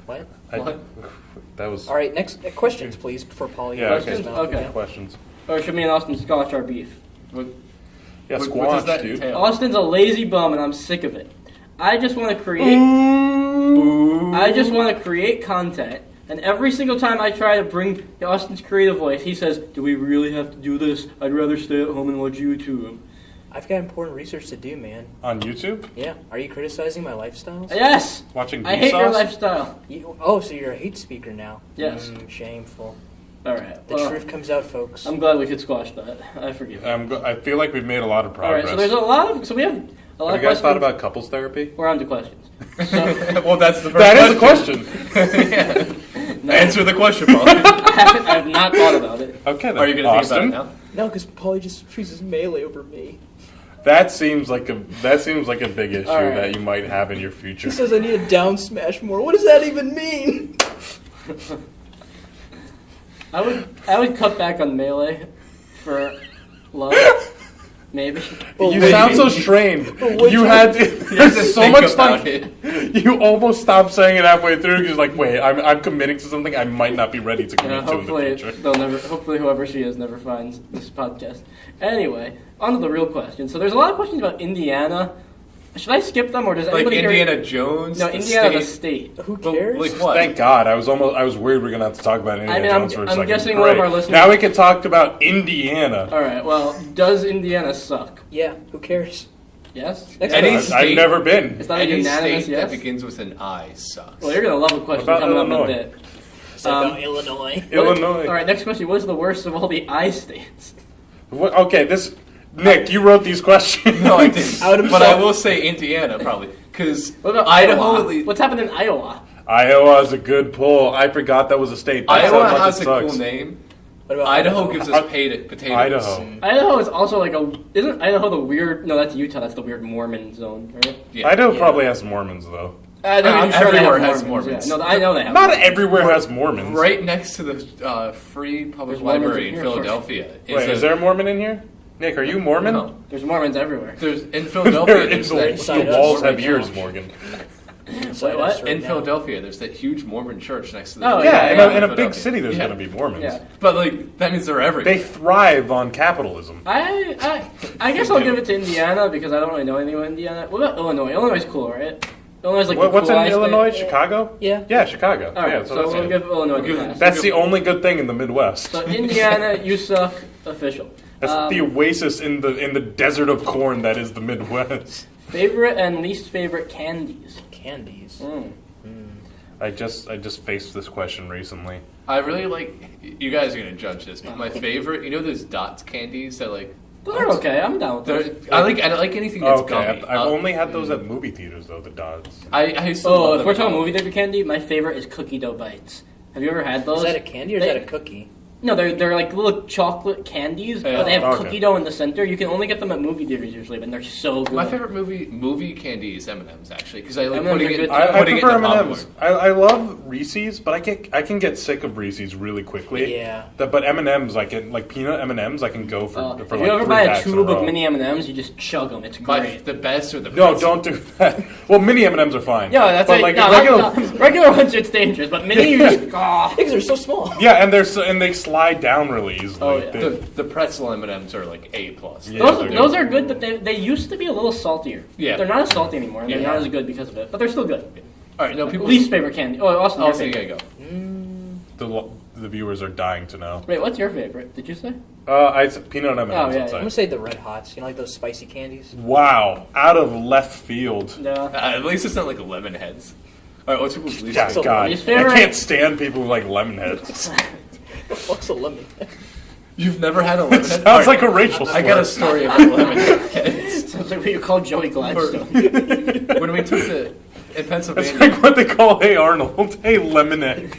what? What? That was. All right, next questions, please, before Paulie. Yeah. goes Okay. to mouth. Okay. Questions. Or should me and Austin squash our beef? What, Yeah, what squash, does that dude. entail? Austin's a lazy bum, and I'm sick of it. I just want to create. I just want to create content, and every single time I try to bring Austin's creative voice, he says, "Do we really have to do this? I'd rather stay at home and watch YouTube." I've got important research to do, man. On YouTube, Yeah. Are you criticizing my lifestyles? Yes, watching. I hate your Vsauce? lifestyle. So you're a hate speaker now. Yes. Shameful. All right. The truth comes out, folks. I'm glad we could squash that. I forgive you. I feel like we've made a lot of All right. progress. So there's a lot of. So we have a lot Have of you guys questions. thought about couples therapy? We're on to questions. So Well, that's the first That is a question. no, Answer the question, Paul. I have not thought about it. Okay, then. Are you going to Austin? think about it now? No, because Paulie just chooses Melee over me. That seems like a big issue All right. that you might have in your future. He says I need a down smash more. What does that even mean? I would cut back on melee for love, maybe. Well, You wait, sound so strained. would You you- had to, You have to there's so think much about like it. you almost stopped saying it halfway through because like, wait, I'm committing to something I might not be ready to Yeah, commit to in hopefully the future. they'll never. Hopefully, whoever she is never finds this podcast. Anyway, on to the real question. So there's a lot of questions about Indiana. Should I skip them, or does Like anybody Indiana Hear... Jones? No, the Indiana the state? state. Who Well, cares? like what? Thank God. I was worried we are gonna have to talk about Indiana mean, I'm- Jones for a I'm second. guessing one of Great. our listeners- Now we can talk about Indiana. All right. Well, does Indiana suck? Yeah, who cares? Yes. Next Any question. I've state- never been. Is that a Any unanimous state yes? that begins with an I sucks. Well, you're gonna love a question About coming up in a Illinois. bit. It's about Illinois. Illinois. All right. Next question. What is the worst of all the I states? What, okay, this Nick, you wrote these questions. No, I didn't. Out But I himself. will say Indiana, probably. Because What about Idaho, Iowa? at least. What's happened in Iowa? Iowa is a good pull. I forgot that was a state. That's Iowa how much has it a sucks. cool name. What about Idaho gives us potatoes. Idaho. Idaho is also like a. Isn't Idaho the weird? No, that's Utah. That's the weird Mormon zone, right? Yeah. Idaho Yeah. probably has Mormons though. No, I mean, I'm sure they everywhere have has Mormons. Yeah. No, I know they have. Not Mormons. everywhere has Mormons. Right next to the Free Public There's Mormons Library in in here, Philadelphia. Wait, is there a Mormon in here? Nick, are you Mormon? No. There's Mormons everywhere. There's in Philadelphia. There There's is that inside the us walls right have now. ears, Morgan. Inside what? us right in now. Philadelphia. There's that huge Mormon church next to the. Oh, Yeah, yeah, in a big Philadelphia. city, there's Yeah. going to be Mormons. Yeah. But like that means they're everywhere. They thrive on capitalism. I guess I'll give it to Indiana because I don't really know anything about Indiana. What about Illinois? Illinois is cool, right? Illinois is like the What's cool in I Illinois? state. Chicago? Yeah. Yeah, Chicago. All right, yeah, so that's we'll it. give Illinois We'll the give- pass. That's the only good thing in the Midwest. So Indiana, you suck. Official. That's the oasis in the desert of corn that is the Midwest. Favorite and least favorite candies. Candies. I just faced this question recently. I really like. You guys are gonna judge this, but my favorite. You know those Dots candies that like They're okay. I'm down with those. I like anything that's Okay, gummy. I've only had those at movie theaters though. The dots. I still Oh, love if them. we're talking movie theater candy, my favorite is cookie dough bites. Have you ever had those? Is that a candy or is that a cookie? No, they're like little chocolate candies, Yeah. but they have Okay. cookie dough in the center. You can only get them at movie theaters usually, but they're so good. My favorite movie candy is M&M's actually because I like M&Ms putting are it. good, too. I putting prefer it in the M&Ms. popcorn. I love Reese's, but I can get sick of Reese's really quickly. Yeah. But M&Ms, like peanut M&Ms, I can go for if like you ever 3 buy a packs in tube row. of mini M&Ms, you just chug them. It's great. The best or the No, pretzel? don't do that. Well, mini M&Ms are fine. Yeah, that's but like like regular. regular ones. It's dangerous, but mini, you just Because they're so small. Yeah, and they slide down really easily. Oh, yeah. They- The pretzel M&Ms are like A+. Yeah. those are good, but they used to be a little saltier. Yeah. They're not as salty anymore, and they're Yeah. not as good because of it. But they're still good. All right, no people. Least favorite candy. Oh, Austin, your Also, you favorite. gotta go. the viewers are dying to know. Wait, what's your favorite? Did you say? I said peanut M&Ms. Oh, yeah, I'd yeah. say. I'm gonna say the Red Hots. You know, like those spicy candies. Wow, out of left field. No. At least it's not like lemon heads. All right, what's people's least Yeah, favorite? God, least favorite? I can't stand people who like lemon heads. What's a lemon? You've never had a lemon It head? sounds All right, like a racial slur. I got a story about lemon heads. Sounds like what you call Joey Gladstone. When we took in It's Pennsylvania, like what they call Hey Arnold, Hey Lemonade.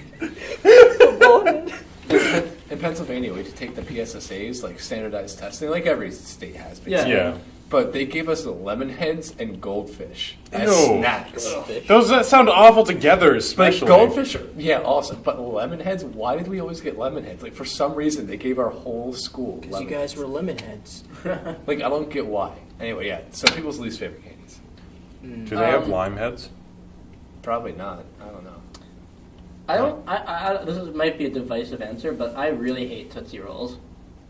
in Pennsylvania, we had to take the PSSAs, like standardized testing, like every state has. Yeah. Basically. Yeah. But they gave us the lemon heads and goldfish as Ew. snacks. Those that sound awful together, Like especially. goldfish, yeah, awesome. But lemon heads, why did we always get lemon heads? Like for some reason, they gave our whole school Because you lemon guys heads. were lemon heads. Like I don't get why. Anyway, yeah. So people's least favorite candies. Do they have lime heads? Probably not. I don't know. I don't. Might be a divisive answer, but I really hate Tootsie Rolls.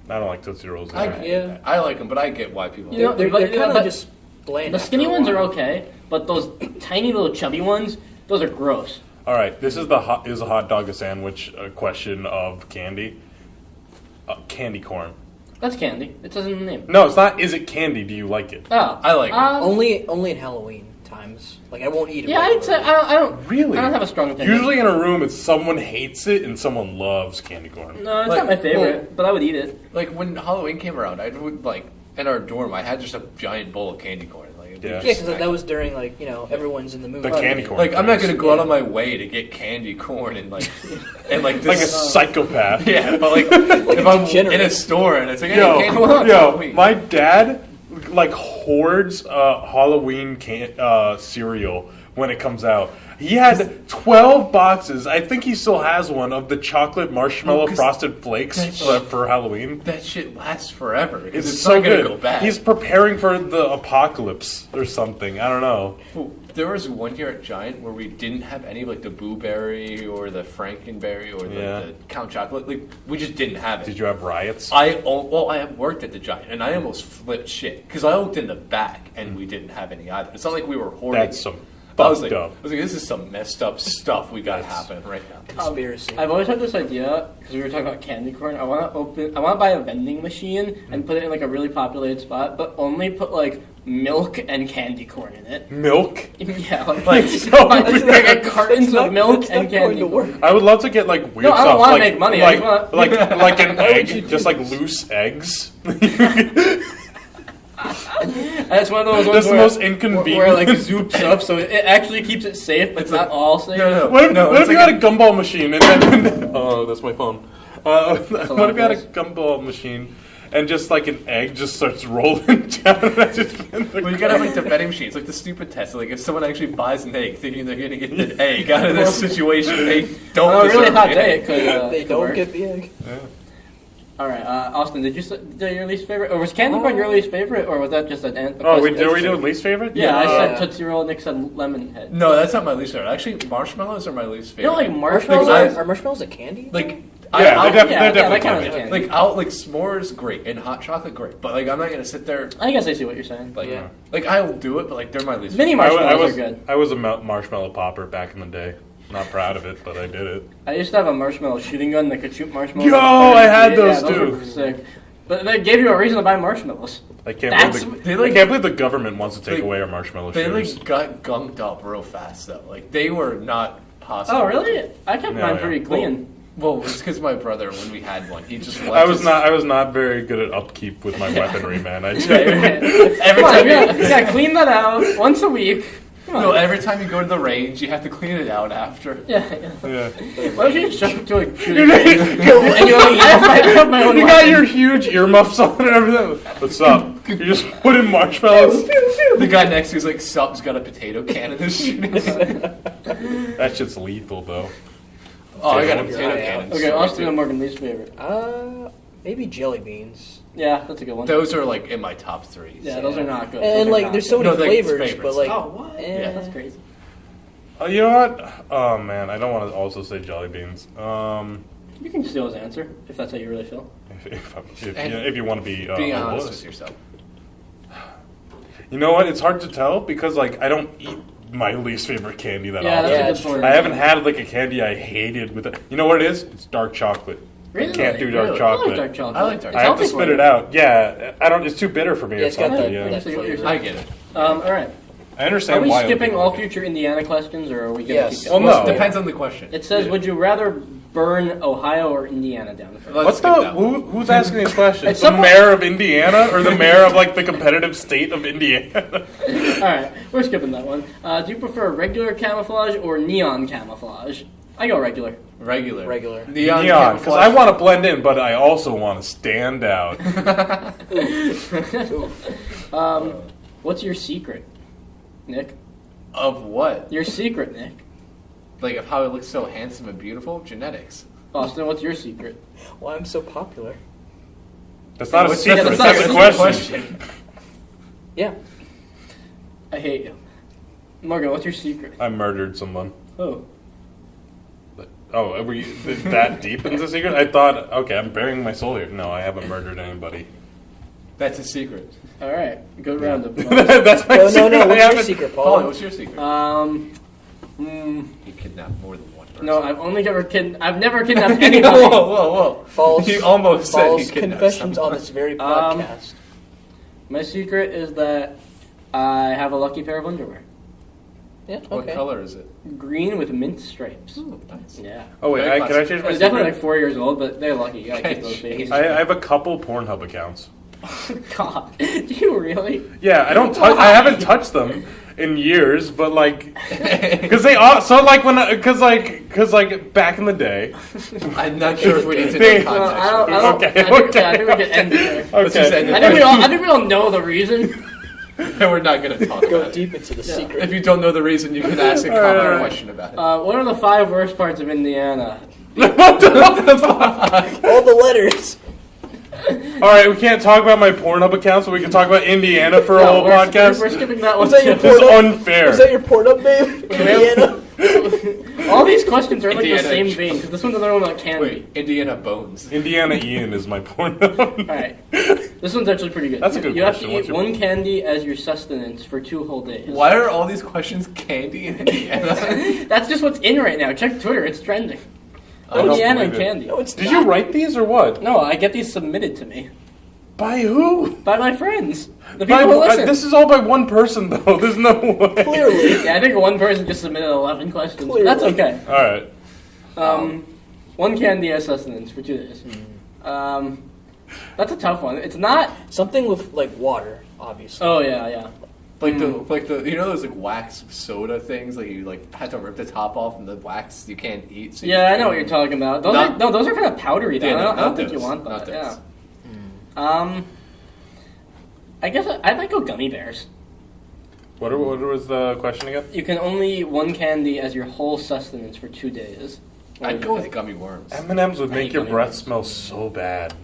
I don't like Tootsie Rolls. I, either. Yeah. I like them, but I get why people. You know, They're but- kind but- of just bland. The skinny after a ones are while. okay, but those tiny little chubby ones, those are gross. All right, this is is a hot dog a sandwich question of candy? Candy corn. That's candy. It says in the name. No, it's not. Is it candy? Do you like it? Oh, I like it. Only in Halloween times. Like I won't eat it. Yeah, I'd say I don't. Really? I don't have a strong opinion. Usually in a room, it's someone hates it and someone loves candy corn. No, it's Like, not my favorite, but I would eat it. Like when Halloween came around, I would like in our dorm. I had just a giant bowl of candy corn. Like, it'd be Yeah. Yeah, because that was during like everyone's in the mood. The candy corn. Like I'm not gonna craze. go out of my way to get candy corn and like like a this. psychopath. Yeah, but like if I'm degenerate. in a store and it's like, hey, Yo, candy corn, Halloween. my dad like hoards Halloween cereal when it comes out. He had 12 boxes. I think he still has one of the chocolate marshmallow Oh, 'cause frosted flakes for Halloween. that shit lasts forever. 'Cause It's not so gonna good. go bad. He's preparing for the apocalypse or something. I don't know. There was one year at Giant where we didn't have any like the Boo Berry or the Frankenberry or the Count Chocolate. Like we just didn't have it. Did you have riots? I worked at the Giant and I almost flipped shit because I looked in the back and we didn't have any either. It's not like we were hoarding. That's it. some I was fucked like, up. this is some messed up stuff we got That's- happening right now. Conspiracy. I've always had this idea because we were talking about candy corn. I want to buy a vending machine and put it in like a really populated spot, but only put like milk and candy corn in it. Milk? Yeah, like weird. cartons of milk and candy to corn. work. I would love to get like weird No, I don't stuff. wanna like, make money, I Like, just wanna- like an Why would you egg, do just like loose eggs. That's one of those ones That's the where, most inconvenient. where like zoops up, so it actually keeps it safe, but it's not all safe. No. What if, what if it's you like had a gumball machine and then oh, that's my phone. What if you had a voice. gumball machine and just like an egg just starts rolling down? And I just Well, you gotta have like the vending machines, like the stupid test. Like if someone actually buys an egg thinking they're gonna get an egg out of this situation, they don't. On a really deserve hot the day, egg. it could. They could don't work. get the egg. All right, Austin, did you say your least favorite, or was candy corn your least favorite, or was that just an? Oh, are we doing least favorite? Yeah, I Yeah. said Tootsie Roll, Nick said Lemon Head. No, that's not my least favorite. Actually, marshmallows are my least You know, favorite. like marshmallows. Are marshmallows a candy? Like, Yeah, I'll- they're that definitely counts as candy. candy. like I'll like s'mores great and hot chocolate great, but like I'm not gonna sit there I guess I see what you're saying. like Yeah. like I will do it, but like they're my least. Mini favorite. marshmallows are good. I was a marshmallow popper back in the day. Not proud of it, but I did it. I used to have a marshmallow shooting gun that could shoot marshmallows. Yo, I had Yeah, those were too. sick. But they gave you a reason to buy marshmallows. I can't That's- believe they, like- I can't believe the government wants to take Like, away our marshmallow They shooters. like got gunked up real fast though. Like they were not possible. Oh, really? I kept Yeah, mine yeah. pretty clean. Well, it's because my brother, when we had one, he just left I was not very good at upkeep with my weaponry, man. I just, Every time you gotta clean that out once a week. No, every time you go to the range, you have to clean it out after. Yeah. yeah. Why don't you just jump to a shooting You range? And you're like, I have my own You got weapon. your huge earmuffs on and everything. What's up? You just put in marshmallows. The guy next to you's like, Sup's got a potato cannon and shooting. That shit's lethal, though. Oh, I got a potato cannon. Okay, Austin and Morgan, least favorite. Maybe jelly beans. Yeah, that's a good one. Those are like in my top 3. Yeah, those are not good. And Those are like, not there's so good. many No, they're flavors, favorites. but like, Oh, what? Yeah, That's crazy. You know what? Oh man, I don't want to also say jelly beans. You can steal his answer if that's how you really feel. If you want to be Being honest honest. with yourself. You know what? It's hard to tell because like I don't eat my least favorite candy that Yeah, often. that's a good point. I haven't had like a candy I hated with it. You know what it is? It's dark chocolate. Really? I can't do dark Really? chocolate. I like dark chocolate. I like dark I have to It's spit healthy it out. Yeah, I don't. It's too bitter for me. Yeah, or it's got something. that- Yeah. that for you. flavor. I get it. All right. I Are understand we why. skipping people all like it. future Indiana questions, or are we going to Yes. keep going? Well, no. It depends on the question. It says, would you rather burn Ohio or Indiana down first? Let's What's skip the that one. who's asking these questions? It's The someone- mayor of Indiana or the mayor of like the competitive state of Indiana? All right, we're skipping that one. Do you prefer regular camouflage or neon camouflage? I go regular. Regular. Regular. Neon, because I want to blend in, but I also want to stand out. What's your secret, Nick? Of what? Your secret, Nick. Like of how it looks so handsome and beautiful? Genetics. Austin, what's your secret? Why I'm so popular? That's not a What's- secret. that's That's, not a a question. Yeah. I hate you. Morgan, what's your secret? I murdered someone. Oh. Oh, were you that deep into the secret? I thought, okay, I'm burying my soul here. No, I haven't murdered anybody. That's a secret. All right, good round of That's my No, secret. no, I what's your haven't- secret, Paulie, Paul? what's your secret? You kidnapped more than one person. No, I've never kidnapped anybody. Whoa. False. He almost said false he kidnapped confessions someone. on this very podcast. My secret is that I have a lucky pair of underwear. Yeah. What Okay. color is it? Green with mint stripes. Ooh, nice. Yeah. Oh wait, Very can I classic. change my It's definitely like secret? 4 years old, but they're lucky. You gotta keep those Okay. babies. I have a couple Pornhub accounts. God, do you really? Yeah, I don't. I haven't touched them in years, but like, because they are so like when because like back in the day. I'm not sure if we need to They- know Well, context. I don't, Okay, I think, okay. yeah, I think we can end there. Let's just end Okay. it. I think we all know the reason. And we're not going to talk Go about it. deep into the secret. If you don't know the reason, you can ask a All right, common all right. question about it. What are the 5 worst parts of Indiana? What the fuck? All the letters. All right, we can't talk about my Pornhub account, so we can talk about Indiana for a No, whole we're podcast. skipping that one. Was that your too. This is Pornhub? unfair. Is that your Pornhub name? Indiana. All these questions are like the Indiana. same vein, because this one's another one about candy. Wait, Indiana Bones. Indiana Ian is my Pornhub. Alright. This one's actually pretty good. That's a good You question. have What's to eat your- one candy as your sustenance for 2 whole days. Why are all these questions candy in Indiana? That's just what's in right now. Check Twitter, it's trending. I don't Indiana and believe it. candy. No, it's Did not. you write these or what? No, I get these submitted to me. By who? By my friends. The By, people who listen. this is all by one person, though. There's no way. Clearly. Yeah, I think one person just submitted 11 questions. Clearly. That's okay. All right. One candy as sustenance for 2 days. That's a tough one. It's not... Something with like water, obviously. Oh, yeah. like the you know those like wax soda things, like you like had to rip the top off and the wax you can't eat. So you Yeah, I can know what drink. you're talking about. Those are kind of powdery, though. Yeah, I don't think those, you want not that. those. Yeah. I guess I might go gummy bears. What was the question again? You can only eat one candy as your whole sustenance for 2 days. What I'd would go you with pick? gummy worms. M&Ms would I make hate your gummy breath worms. smell so bad.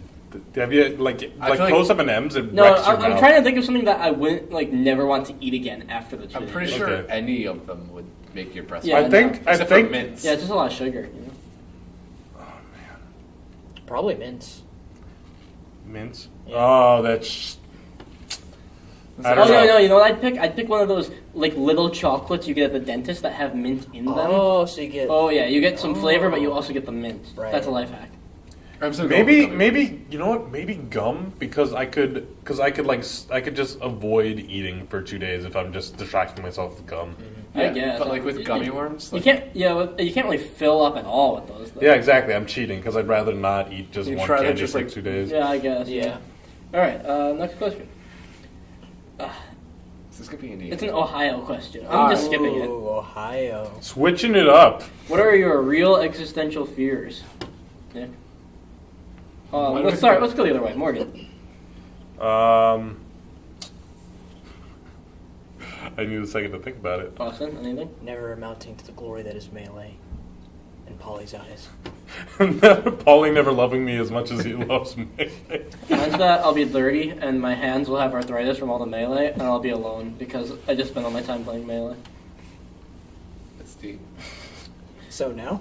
Have you like feel like- close M&Ms? It No, wrecks your I'm mouth. trying to think of something that I wouldn't like never want to eat again after the 2 I'm days. pretty sure Okay. any of them would make your breath. Yeah, I think Except for mints. Yeah, it's just a lot of sugar. You know? Probably mints. Mints. Yeah. Oh, that's. I Oh don't know. no, you know what I'd pick? I'd pick one of those like little chocolates you get at the dentist that have mint in them. Oh, so you get. Oh yeah, you get some flavor, but you also get the mint. Right. That's a life hack. I'm still Maybe, going with gummy maybe you know what? Maybe gum because I could just avoid eating for 2 days if I'm just distracting myself with gum. I guess. But like with gummy worms, You can't. Yeah, you can't really fill up at all with those. Though. Yeah, exactly. I'm cheating because I'd rather not eat just You'd one rather candy just, for like- 2 days. Yeah, I guess. Yeah. All right. Next question. This could be Indiana. It's an Ohio question. I'm just skipping it. Ooh, Ohio. Switching it up. What are your real existential fears, Nick? What Let's is start. it? Let's go the other way. Morgan. I need a second to think about it. Austin. Anything? Never amounting to the glory that is melee in Paulie's eyes. Paulie never loving me as much as he loves me. Mine's that I'll be 30 and my hands will have arthritis from all the melee, and I'll be alone because I just spend all my time playing melee. That's deep. So now?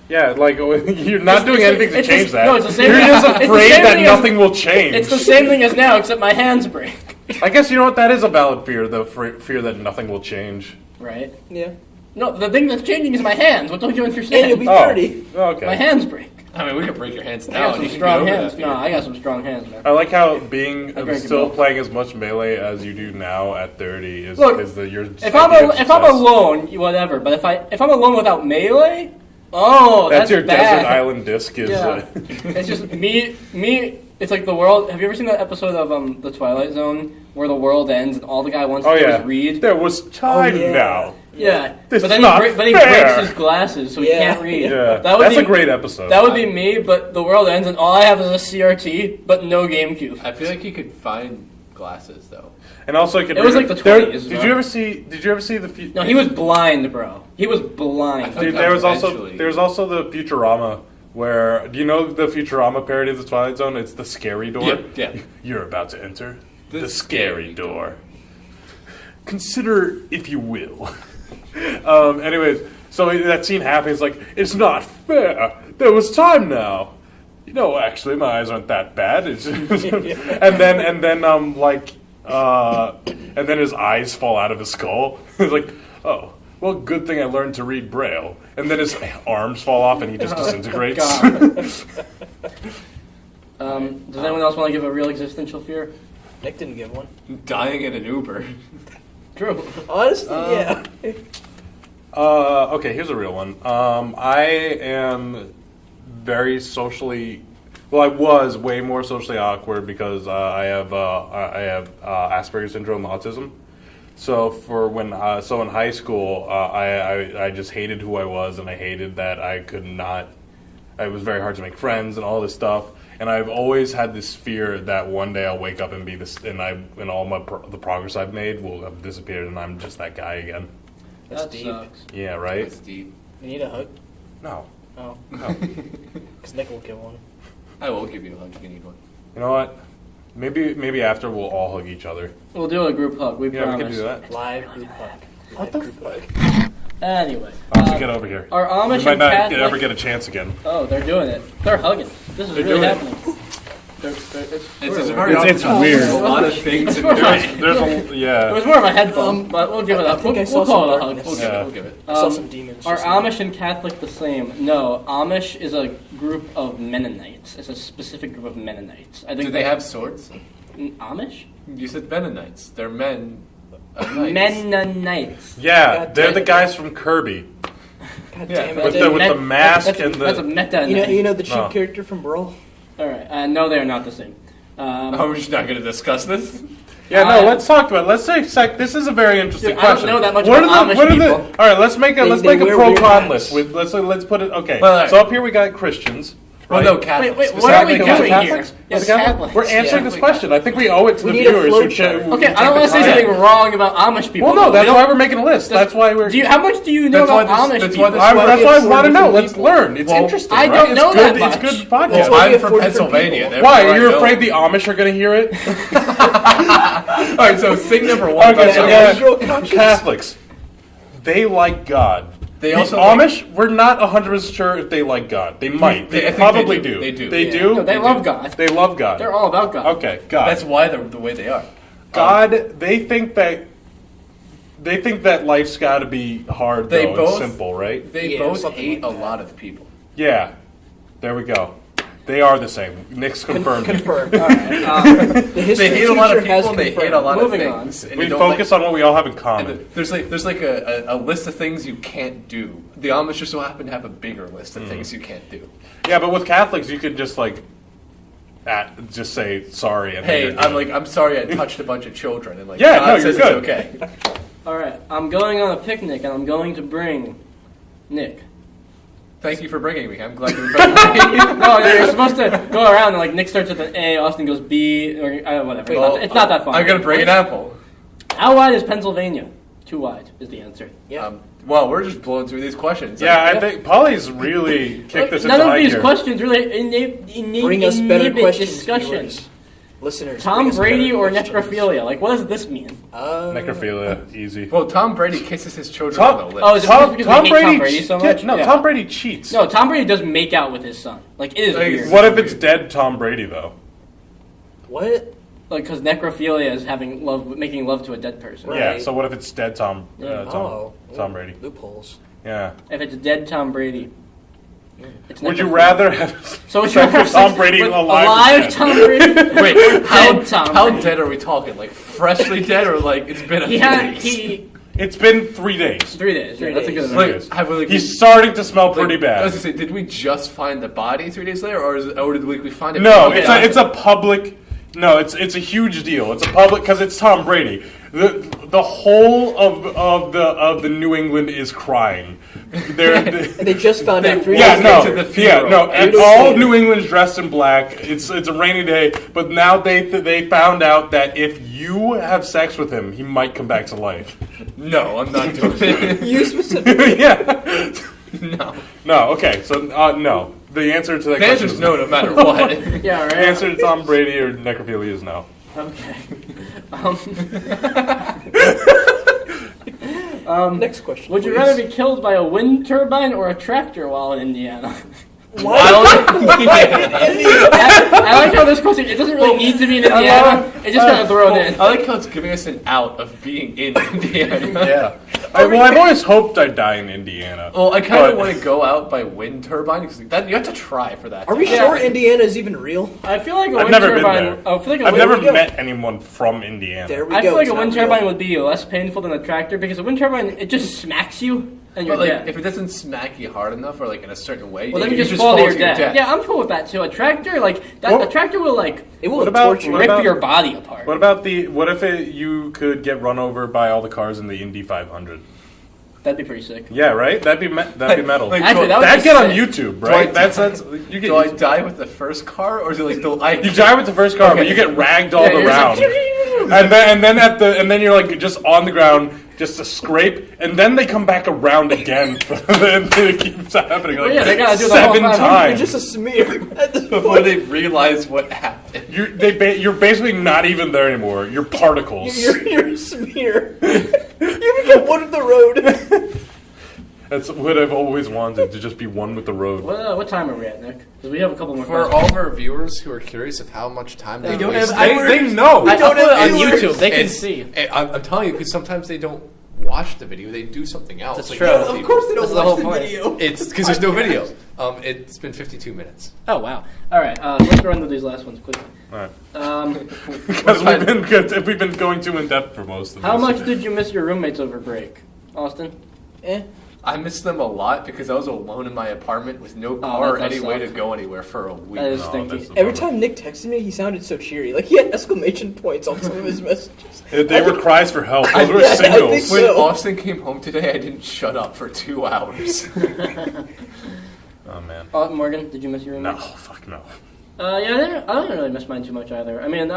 Yeah, like you're not doing anything to it's change the- that. no, it's the same You're thing- just it's the afraid same that thing as- nothing will change. It's the same thing as now, except my hands break. I guess you know what? That is a valid fear. The fear that nothing will change. Right? Yeah. No, the thing that's changing is my hands. What don't you understand? And you'll be Oh, 30. okay. My hands break. I mean, we could break your hands I now. got and you some can get strong over hands. that No, fear. I got some strong hands, man. I like how being I drank still milk. playing as much melee as you do now at 30 is Look, is the your If I'm alone, whatever. But if I'm alone without melee, that's your bad. desert island disc is. Yeah. It's just me. It's like the world. Have you ever seen that episode of The Twilight Zone where the world ends and all the guy wants Oh to do yeah, is read? there was time yeah. now. Yeah, This but then is not he fair. breaks his glasses so he Yeah. can't read. Yeah, That would that's be, a great episode. That would be me, but the world ends and all I have is a CRT, but no GameCube. I feel like you could find glasses though. and also, I could It was read like the there- 20s, Did bro. you ever see? Did you ever see the? No, he was blind, bro. He was blind. I Dude, thought there was eventually- also the Futurama where do you know the Futurama parody of the Twilight Zone? It's the scary door. Yeah. You're about to enter The the scary door. Consider if you will. Anyways, so that scene happens. Like it's not fair. There was time now. You know, actually, my eyes aren't that bad. It's and then his eyes fall out of his skull. It's like, oh. Well, good thing I learned to read Braille. And then his arms fall off and he just disintegrates. Does anyone else want to give a real existential fear? Nick didn't give one. Dying in an Uber. True. Honestly, yeah. Okay, here's a real one. I am very socially... Well, I was way more socially awkward because I have Asperger's syndrome, autism. So in high school, I just hated who I was, and I hated that I could not. It was very hard to make friends and all this stuff. And I've always had this fear that one day I'll wake up and be this, and all the progress I've made will have disappeared, and I'm just that guy again. That's That deep. sucks. Yeah, right? That's deep. You need a hug? No. Oh. No. Because Nick will give one. I will give you a hug if you need one. You know what? Maybe after we'll all hug each other. We'll do a group hug. We Yeah, we promise. can do that. Live group hug. What the Group hug. Anyway. Let's get over here. Are Amish We might and not Catholic... ever get a chance again. Oh, they're doing it. They're hugging. This is They're really doing it. happening. It's a very It's weird. A lot of things in It's there. There's It yeah. was more of a head bump, but we'll give it up. I think I We'll saw call it a some hug. darkness. Yeah. We'll give it. I saw some demons. Are just now. Amish and Catholic the same? No, Amish is a group of Mennonites. It's a specific group of Mennonites. I think Do they have swords? Amish? You said Mennonites. They're men. Of knights. Mennonites. Yeah, God they're damn the it. guys from Kirby. God Yeah, damn With it. the mask that's, and the. That's a meta. You know the cheap Oh. character from Brawl? All right. No, they are not the same. Oh, we're just not going to discuss this? Yeah, no. Let's talk about. Let's say this is a very interesting Dude, I don't question. know that much What about are the, Amish what are the, people. all right, let's make a They wear pro weird con hats. list. With let's put it. Okay, Well, all right. so up here we got Christians. Well, right? no, Catholics. Wait, what are we Specifically doing Catholics. here? Yes, Are the Catholics. We're answering Yeah. this question. I think we owe it to We the need a viewers flow who chart. Okay, I don't want to say something wrong about Amish people. Well, no, though. that's We why don't- we're making a list. That's why we're. How much do you know That's why about this- Amish that's people? why this- That's why I we have want to 4 know. different Let's people. learn. It's Well, interesting. I right? don't It's know good. that It's much. good podcast. That's Well, why we I'm have from 4 different Pennsylvania. people. Why? therefore Are you I know. afraid the Amish are going to hear it? All right, so thing number one. Okay, about so Amish. Girl conscious. Catholics. They like God. They The also Amish, we're not 100% sure if they like God. They might. I They think probably they do. do. They do. They Yeah. do? No, they love God. They love God. They're all about God. Okay, God. That's why they're the way they are. God, they think that life's got to be hard, They though, both- and simple, right? They Yeah, both something hate like a that. lot of people. Yeah. There we go. They are the same. Nick's confirmed. Confirmed. All right. The history They hate a lot of teacher has people. And they hate a confirmed. lot Moving of on. things. And We you don't focus on what we all have in common. And there's like a list of things you can't do. The Amish just so happen to have a bigger list of things you can't do. Yeah, but with Catholics, you could just just say sorry. And Hey, then you're good. I'm sorry I touched a bunch of children, and Yeah, God no, says you're good. it's okay. All right, I'm going on a picnic and I'm going to bring Nick. Thank you for bringing me. I'm glad you're bringing me. No, you're supposed to go around and like Nick starts with an A, Austin goes B, or whatever. Well, It's not that fun. I'm gonna bring an apple. How wide is Pennsylvania? Too wide is the answer. Yeah. Well, we're just blowing through these questions. Yeah, I think Paulie's really kicked this None into of high these gear. questions really Bring us better inhibit questions, discussion. viewers. Listeners. Tom bring us Brady better or questions. necrophilia? Like, what does this mean? Necrophilia, easy. Well, Tom Brady kisses his children on the lips. Oh, is it Tom, because Tom we hate Brady, Tom Brady so much? No, Yeah. Tom Brady cheats. No, Tom Brady does make out with his son. Like, it is Like, weird. What if it's dead Tom Brady though? What? Like, because necrophilia is making love to a dead person. Right. Yeah. So what if it's dead Tom Tom Brady? Loopholes. Yeah. If it's dead Tom Brady. It's Would you necrophilia. rather have So would you sex rather with Tom sex Brady with alive? or dead? Tom Brady? Wait, how Dead Tom how Brady. dead are we talking? Like freshly dead, or like it's been a few days? It's been 3 days. 3 days. Yeah, that's a good Three amount. days. Have we, like, He's starting to smell like, pretty I was bad. gonna say, did we just find the body 3 days later, or did we find it? No, Okay, it's a public. No, it's a huge deal. It's a public because it's Tom Brady. The whole of the New England is crying. They just found out 3 Yeah, days no, to the yeah, funeral. no. And Three days all later. New England's dressed in black. It's a rainy day, but now they found out that if you have sex with him, he might come back to life. No, I'm not doing it. You specifically. Yeah. No. No. Okay. So no. The answer to that The question answer's is no, no matter what. Yeah, right. The answer to Tom Brady or necrophilia is no. Okay. Next question. Would you please. rather be killed by a wind turbine or a tractor while in Indiana? Wild. I like how this question, it doesn't really need to be in Indiana. It's just kind of thrown in. I like how it's giving us an out of being in Indiana. Yeah. I've always hoped I'd die in Indiana. Well, I kind But- of want to go out by wind turbine because that you have to try for that. Are we Yeah. sure Indiana is even real? I feel like a I've wind never been turbine. there. I feel like a I've wind, never we go. met anyone from Indiana. There we I go. feel like it's a not wind real. turbine would be less painful than a tractor because a wind turbine it just smacks you and you're But like, dead. if it doesn't smack you hard enough, or like in a certain way, Well, then you you just fall to your death. death. Yeah, I'm cool with that too. A tractor, like that, Well, a tractor will like It will What about- torture you. what rip about- your body apart. What about what if you could get run over by all the cars in the Indy 500? That'd be pretty sick. Yeah, right? That'd be metal. like, Actually, that would That'd be get on sick. YouTube, Do I- right? That's you get Do I die with the first car, or is it like you die with the first car, but you get ragged all Yeah, you're around. just like, and then you're like just on the ground, just a scrape, and then they come back around again. And it keeps happening like Well, yeah, they gotta do the whole 7 time. times. You're just a smear at this before point. they realize what happened? You're basically not even there anymore. You're particles. You're a smear. You become one of the road. That's what I've always wanted, to just be one with the road. What time are we at, Nick? Because we have a couple more For questions. all of our viewers who are curious of how much time they don't have wasted, hours. They know. I don't upload it have on viewers. YouTube. They can It's- see. I'm telling you, because sometimes they don't watch the video; they do something else. That's Like, true. other Of people. course they That's don't the watch whole the point. video. It's because there's no video. It's been 52 minutes. Oh wow! All right, let's run through these last ones quickly. Alright. How Because we've been going too in depth for most of this. much did you miss your roommates over break, Austin? I miss them a lot because I was alone in my apartment with no car that or does any way suck. to go anywhere for a week. That is No, stinky. that's- Every time Nick texted me, he sounded so cheery. Like he had exclamation points on some of his messages. They were cries for help. Those were Yeah, I signals. think When so. Austin came home today, I didn't shut up for 2 hours. Oh man. Morgan, did you miss your No, roommates? fuck no. Yeah, I don't really miss mine too much either. I mean,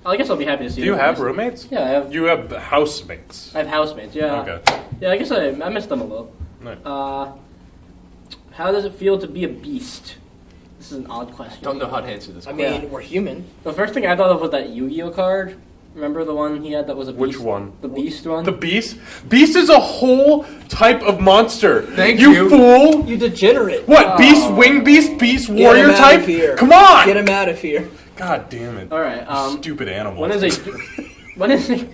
I guess I'll be happy to see Do you them. have roommates? Yeah, You have housemates. I have housemates. Yeah. Okay. Yeah, I guess I miss them a little. Right. How does it feel to be a beast? This is an odd question. Don't know how to answer this I question. mean, we're human. The first thing I thought of was that Yu-Gi-Oh card. Remember the one he had that was a beast? Which one? The beast one. The beast? Beast is a whole type of monster. Thank you. you. fool! You degenerate. What? Beast, wing beast, beast, Get warrior him out type? of here. Come on! Get him out of here. God damn it. All right. You stupid animal. When is a when is a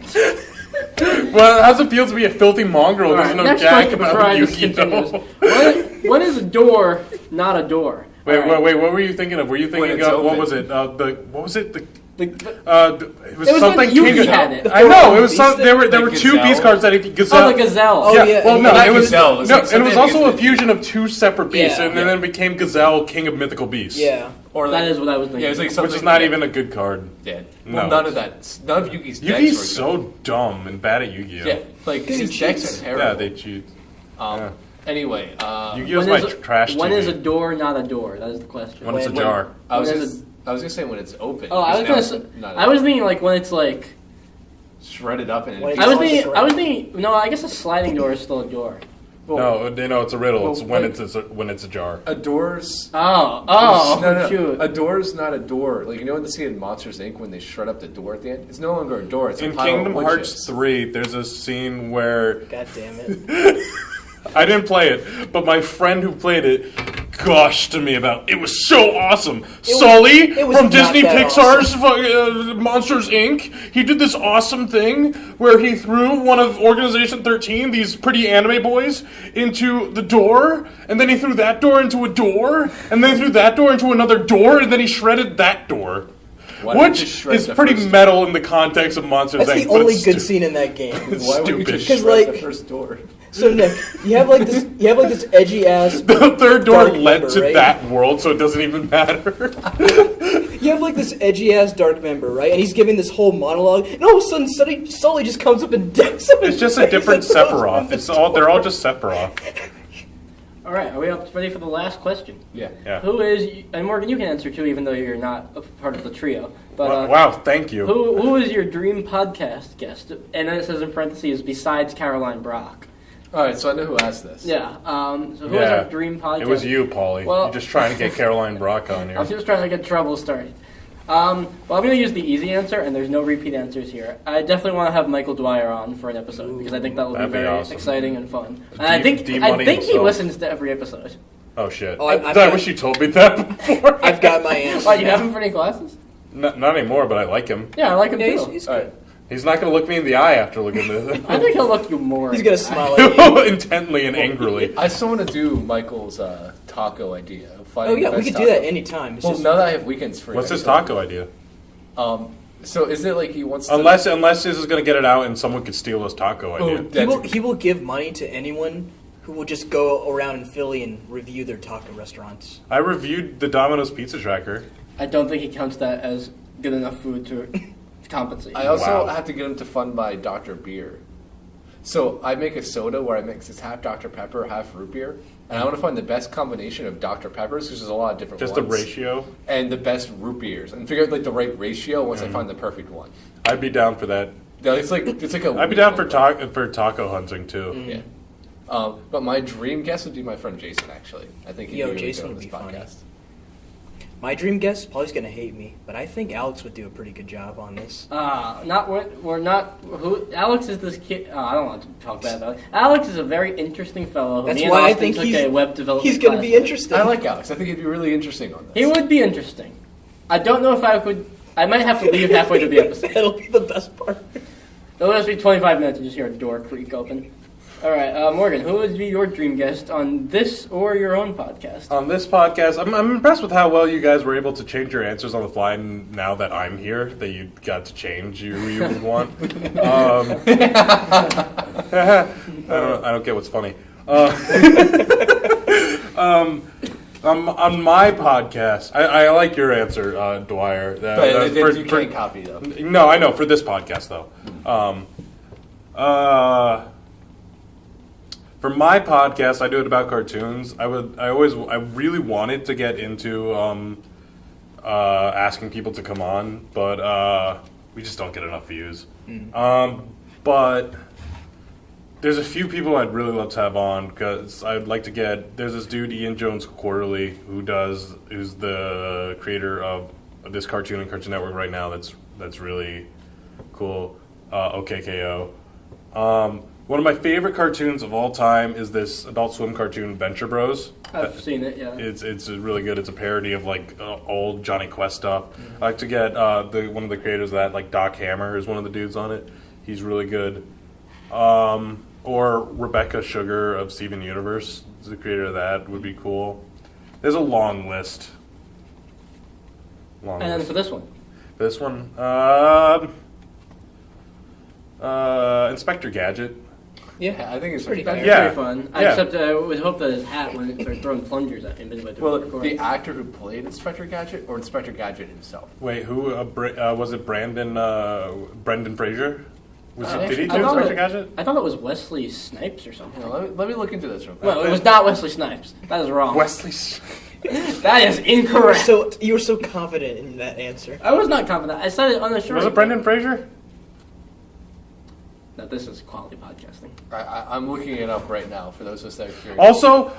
Well, how's it feel to be a filthy mongrel? All There's right, no next jack question before about I just Yu-Gi-Oh! continue this. When is a door not a door? Wait, Right. what were you thinking of? Were you thinking it's of what open. was it? What was it? The, It was It was something when Yugi King had it. I know it was Beast some. There were Like two Gazelle? beast cards that if Gazelle. oh, the gazelle. Oh, yeah. yeah, Well, and no, not it was Gazelle, it was no, like and it was something also a against fusion of two separate beasts, Yeah. and then became Gazelle, King of Mythical Beasts. Yeah. Or That is what I was thinking. Yeah, it's like something Which is not even a good card. Yeah. No, Well, none of it's- that. None of Yugi's decks Yugi's were so dumb and bad at Yu-Gi-Oh. Yeah, like Because he his decks cheats. are terrible. Yeah, they cheat. Yeah. Anyway, Yu-Gi-Oh's When my is, trash when TV. is a door not a door? That is the question. When it's a when- jar. I was when gonna, is I was gonna say when it's open. Oh, I was because gonna now say. it's not I was thinking like when it's like. shredded up and When it it's I was on the thinking. ground. I was thinking. No, I guess a sliding door is still a door. well, No, it's a riddle. well, It's when like- it's a jar. a door's. Oh, no, shoot. a door's not a door. Like you know when they see in Monsters Inc. when they shred up the door at the end, it's no longer a door. It's a In pile Kingdom of wood Hearts chips. 3, there's a scene where God damn it. I didn't play it, but my friend who played it gushed to me about it was so awesome. Sully it was from not Disney that Pixar's Monsters Inc. He did this awesome thing where he threw one of Organization 13, these pretty anime boys, into the door, and then he threw that door into a door, and then threw that door into another door, and then he shredded that door. Why didn't you Which shred is the pretty first- metal in the context of Monsters That's Inc. the but only it's good scene in that game. Why would you Stupid. just 'Cause, shred the like- first door? So Nick, you have like this edgy ass. The third door dark led member, to right? that world, so it doesn't even matter. You have like this edgy ass dark member, right? And he's giving this whole monologue, and all of a sudden, Sully just comes up and decks him. It's just a different Sephiroth. They're all just Sephiroth. All right, are we up ready for the last question? Yeah. Yeah. Who is, and Morgan, you can answer too, even though you're not a part of the trio. But Wow, thank you. who is your dream podcast guest? And then it says in parentheses, besides Caroline Brock. All right, so I know who asked this. Yeah. So who is our dream podcast? It was you, Paulie. Well- You're just trying to get Caroline Brock on I was here. just trying to get trouble started. Well, I'm going to use the easy answer, and there's no repeat answers here. I definitely want to have Michael Dwyer on for an episode because I think that will be That'd be very awesome. exciting and fun. And D- I think D-Money he himself. listens to every episode. Oh shit! Oh, I've I got- wish you told me that before. I've got my answer. Why, do you have him for any classes? Not anymore, but I like him. Yeah, I like him Yeah, too. he's All good. right. He's not going to look me in the eye after looking at this. I think he'll look you more. He's gonna smile at you. Intently and angrily. I still want to do Michael's taco idea. of Oh finding yeah, the we best could do that taco. anytime. It's Well, just, now that I have weekends free. What's I his can- taco idea? So is it like he wants to... Unless this is going to get it out and someone could steal his taco Oh, idea. he will give money to anyone who will just go around in Philly and review their taco restaurants. I reviewed the Domino's Pizza Tracker. I don't think he counts that as good enough food to compensate. I also Wow. have to get him to fund my Dr. Beer. So I make a soda where I mix it's half Dr. Pepper, half root beer, and I want to find the best combination of Dr. Peppers because there's a lot of different Just ones. the ratio. And the best root beers, and figure out like the right ratio once I find the perfect one. I'd be down for that. Yeah, it's like a. I'd be down for weekend. taco hunting too. Yeah. But my dream guest would be my friend Jason. Actually, I think he'd Yo, be really Jason good on would this be funny. podcast. My dream guest, Paulie's gonna hate me, but I think Alex would do a pretty good job on this. We're not. Who? Alex is this kid. I don't want to talk bad about it. Alex is a very interesting fellow. Who That's me and why I Austin think took he's a web development he's gonna class be with. interesting. I like Alex. I think he'd be really interesting on this. He would be interesting. I don't know if I could. I might have to leave halfway through the episode. That'll be the best part. It'll just be 25 minutes and just hear a door creak open. All right, Morgan, who would be your dream guest on this or your own podcast? On this podcast, I'm impressed with how well you guys were able to change your answers on the fly. And now that I'm here, that you got to change who you would want. I don't get what's funny. On my podcast, I like your answer, Dwyer. But you can't copy though. No, I know for this podcast though. For my podcast, I do it about cartoons. I really wanted to get into asking people to come on, but we just don't get enough views. But there's a few people I'd really love to have on because I'd like to get. There's this dude Ian Jones Quarterly who's the creator of this cartoon on Cartoon Network right now. That's really cool. OKKO. One of my favorite cartoons of all time is this Adult Swim cartoon, Venture Bros. I've seen it, yeah. It's really good. It's a parody of like old Johnny Quest stuff. I like to get one of the creators of that, like Doc Hammer, is one of the dudes on it. He's really good. Or Rebecca Sugar of Steven Universe, is the creator of that. Would be cool. There's a long list. Long And then list. for this one. This one, Inspector Gadget. Yeah, I think it's pretty pretty fair. Yeah. Pretty fun. Yeah. Except I would hope that his hat wouldn't start throwing plungers at him. Well, the actor who played Inspector Gadget or Inspector Gadget himself? Wait, who was it? Brendan Fraser? Did he do I thought Inspector it- Gadget? I thought it was Wesley Snipes or something. You know, let me look into this real quick. Well, it was not Wesley Snipes. That is wrong. Wesley. That is incorrect. So you were so confident in that answer. I was not confident. I said it on the show. Was it Brendan Fraser? No, this is quality podcasting. I'm looking it up right now for those of us that are curious.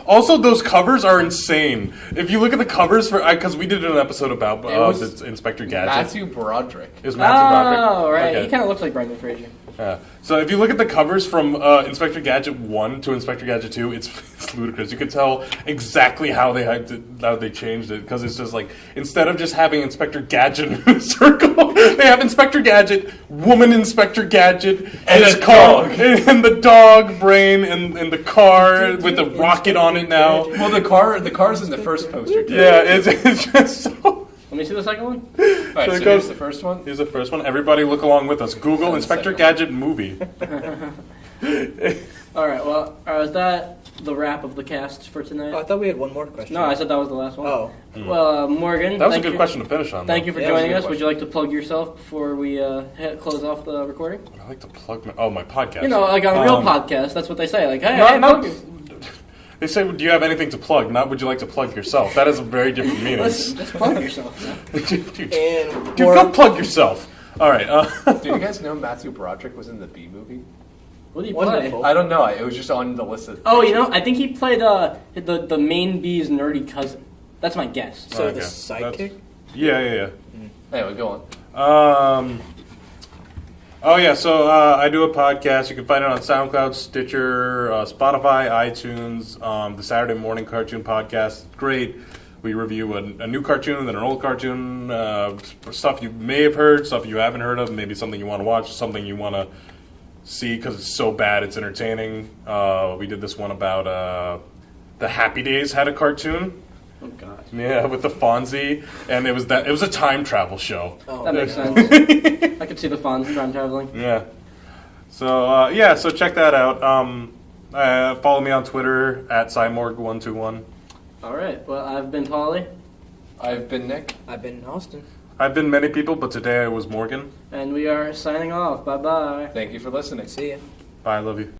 Also, those covers are insane. If you look at the covers for, because we did an episode about It was this Inspector Gadget. Matthew Broderick. It was Matthew Broderick. Oh, right. Okay. He kind of looks like Brendan Fraser. Yeah. So if you look at the covers from Inspector Gadget 1 to Inspector Gadget 2, it's ludicrous. You can tell exactly how they changed it, because it's just like, instead of just having Inspector Gadget in a circle, they have Inspector Gadget, woman Inspector Gadget, And his a car, dog. and the dog brain in the car with the rocket on it now. Well, the car's in the first poster, too. Yeah, it's just so... Let me see the second one. All right, So so it here's goes- the first one. Here's the first one. Everybody look along with us. Google And the Inspector second Gadget movie. All right. Well, is that the wrap of the cast for tonight? Oh, I thought we had one more question. No, I said that was the last one. Oh. Well, Morgan. That was a thank good you- question to finish on. Thank though. you for Yeah, it was a joining good us. Would question. you like to plug yourself before we close off the recording? I like to plug my podcast. You know, like on a real podcast, that's what they say. Like, hey, No, hey, no. plug it. They say, do you have anything to plug? Not would you like to plug yourself? That is a very different meaning. Listen, just plug yourself. Man. Dude, And go plug yourself. All right. Do you guys know Matthew Broderick was in the B movie? What do you play? Wonderful. I don't know. It was just on the list of. Oh, you know, I think he played the main B's nerdy cousin. That's my guess. So Okay. the sidekick? Yeah. Anyway, go on. Oh yeah, so I do a podcast. You can find it on SoundCloud, Stitcher, Spotify, iTunes. The Saturday Morning Cartoon Podcast. Great. We review a new cartoon, then an old cartoon, stuff you may have heard, stuff you haven't heard of, maybe something you want to watch, something you want to see because it's so bad it's entertaining. We did this one about the Happy Days had a cartoon. Oh God, Yeah, with the Fonzie, and it was a time travel show. Oh, that makes yeah. sense. I could see the fun time traveling. Yeah. So check that out. Follow me on Twitter at Cymorg121. All right. Well, I've been Paulie, I've been Nick. I've been in Austin. I've been many people, but today I was Morgan. and we are signing off. Bye bye. Thank you for listening. See ya. Bye, I love you.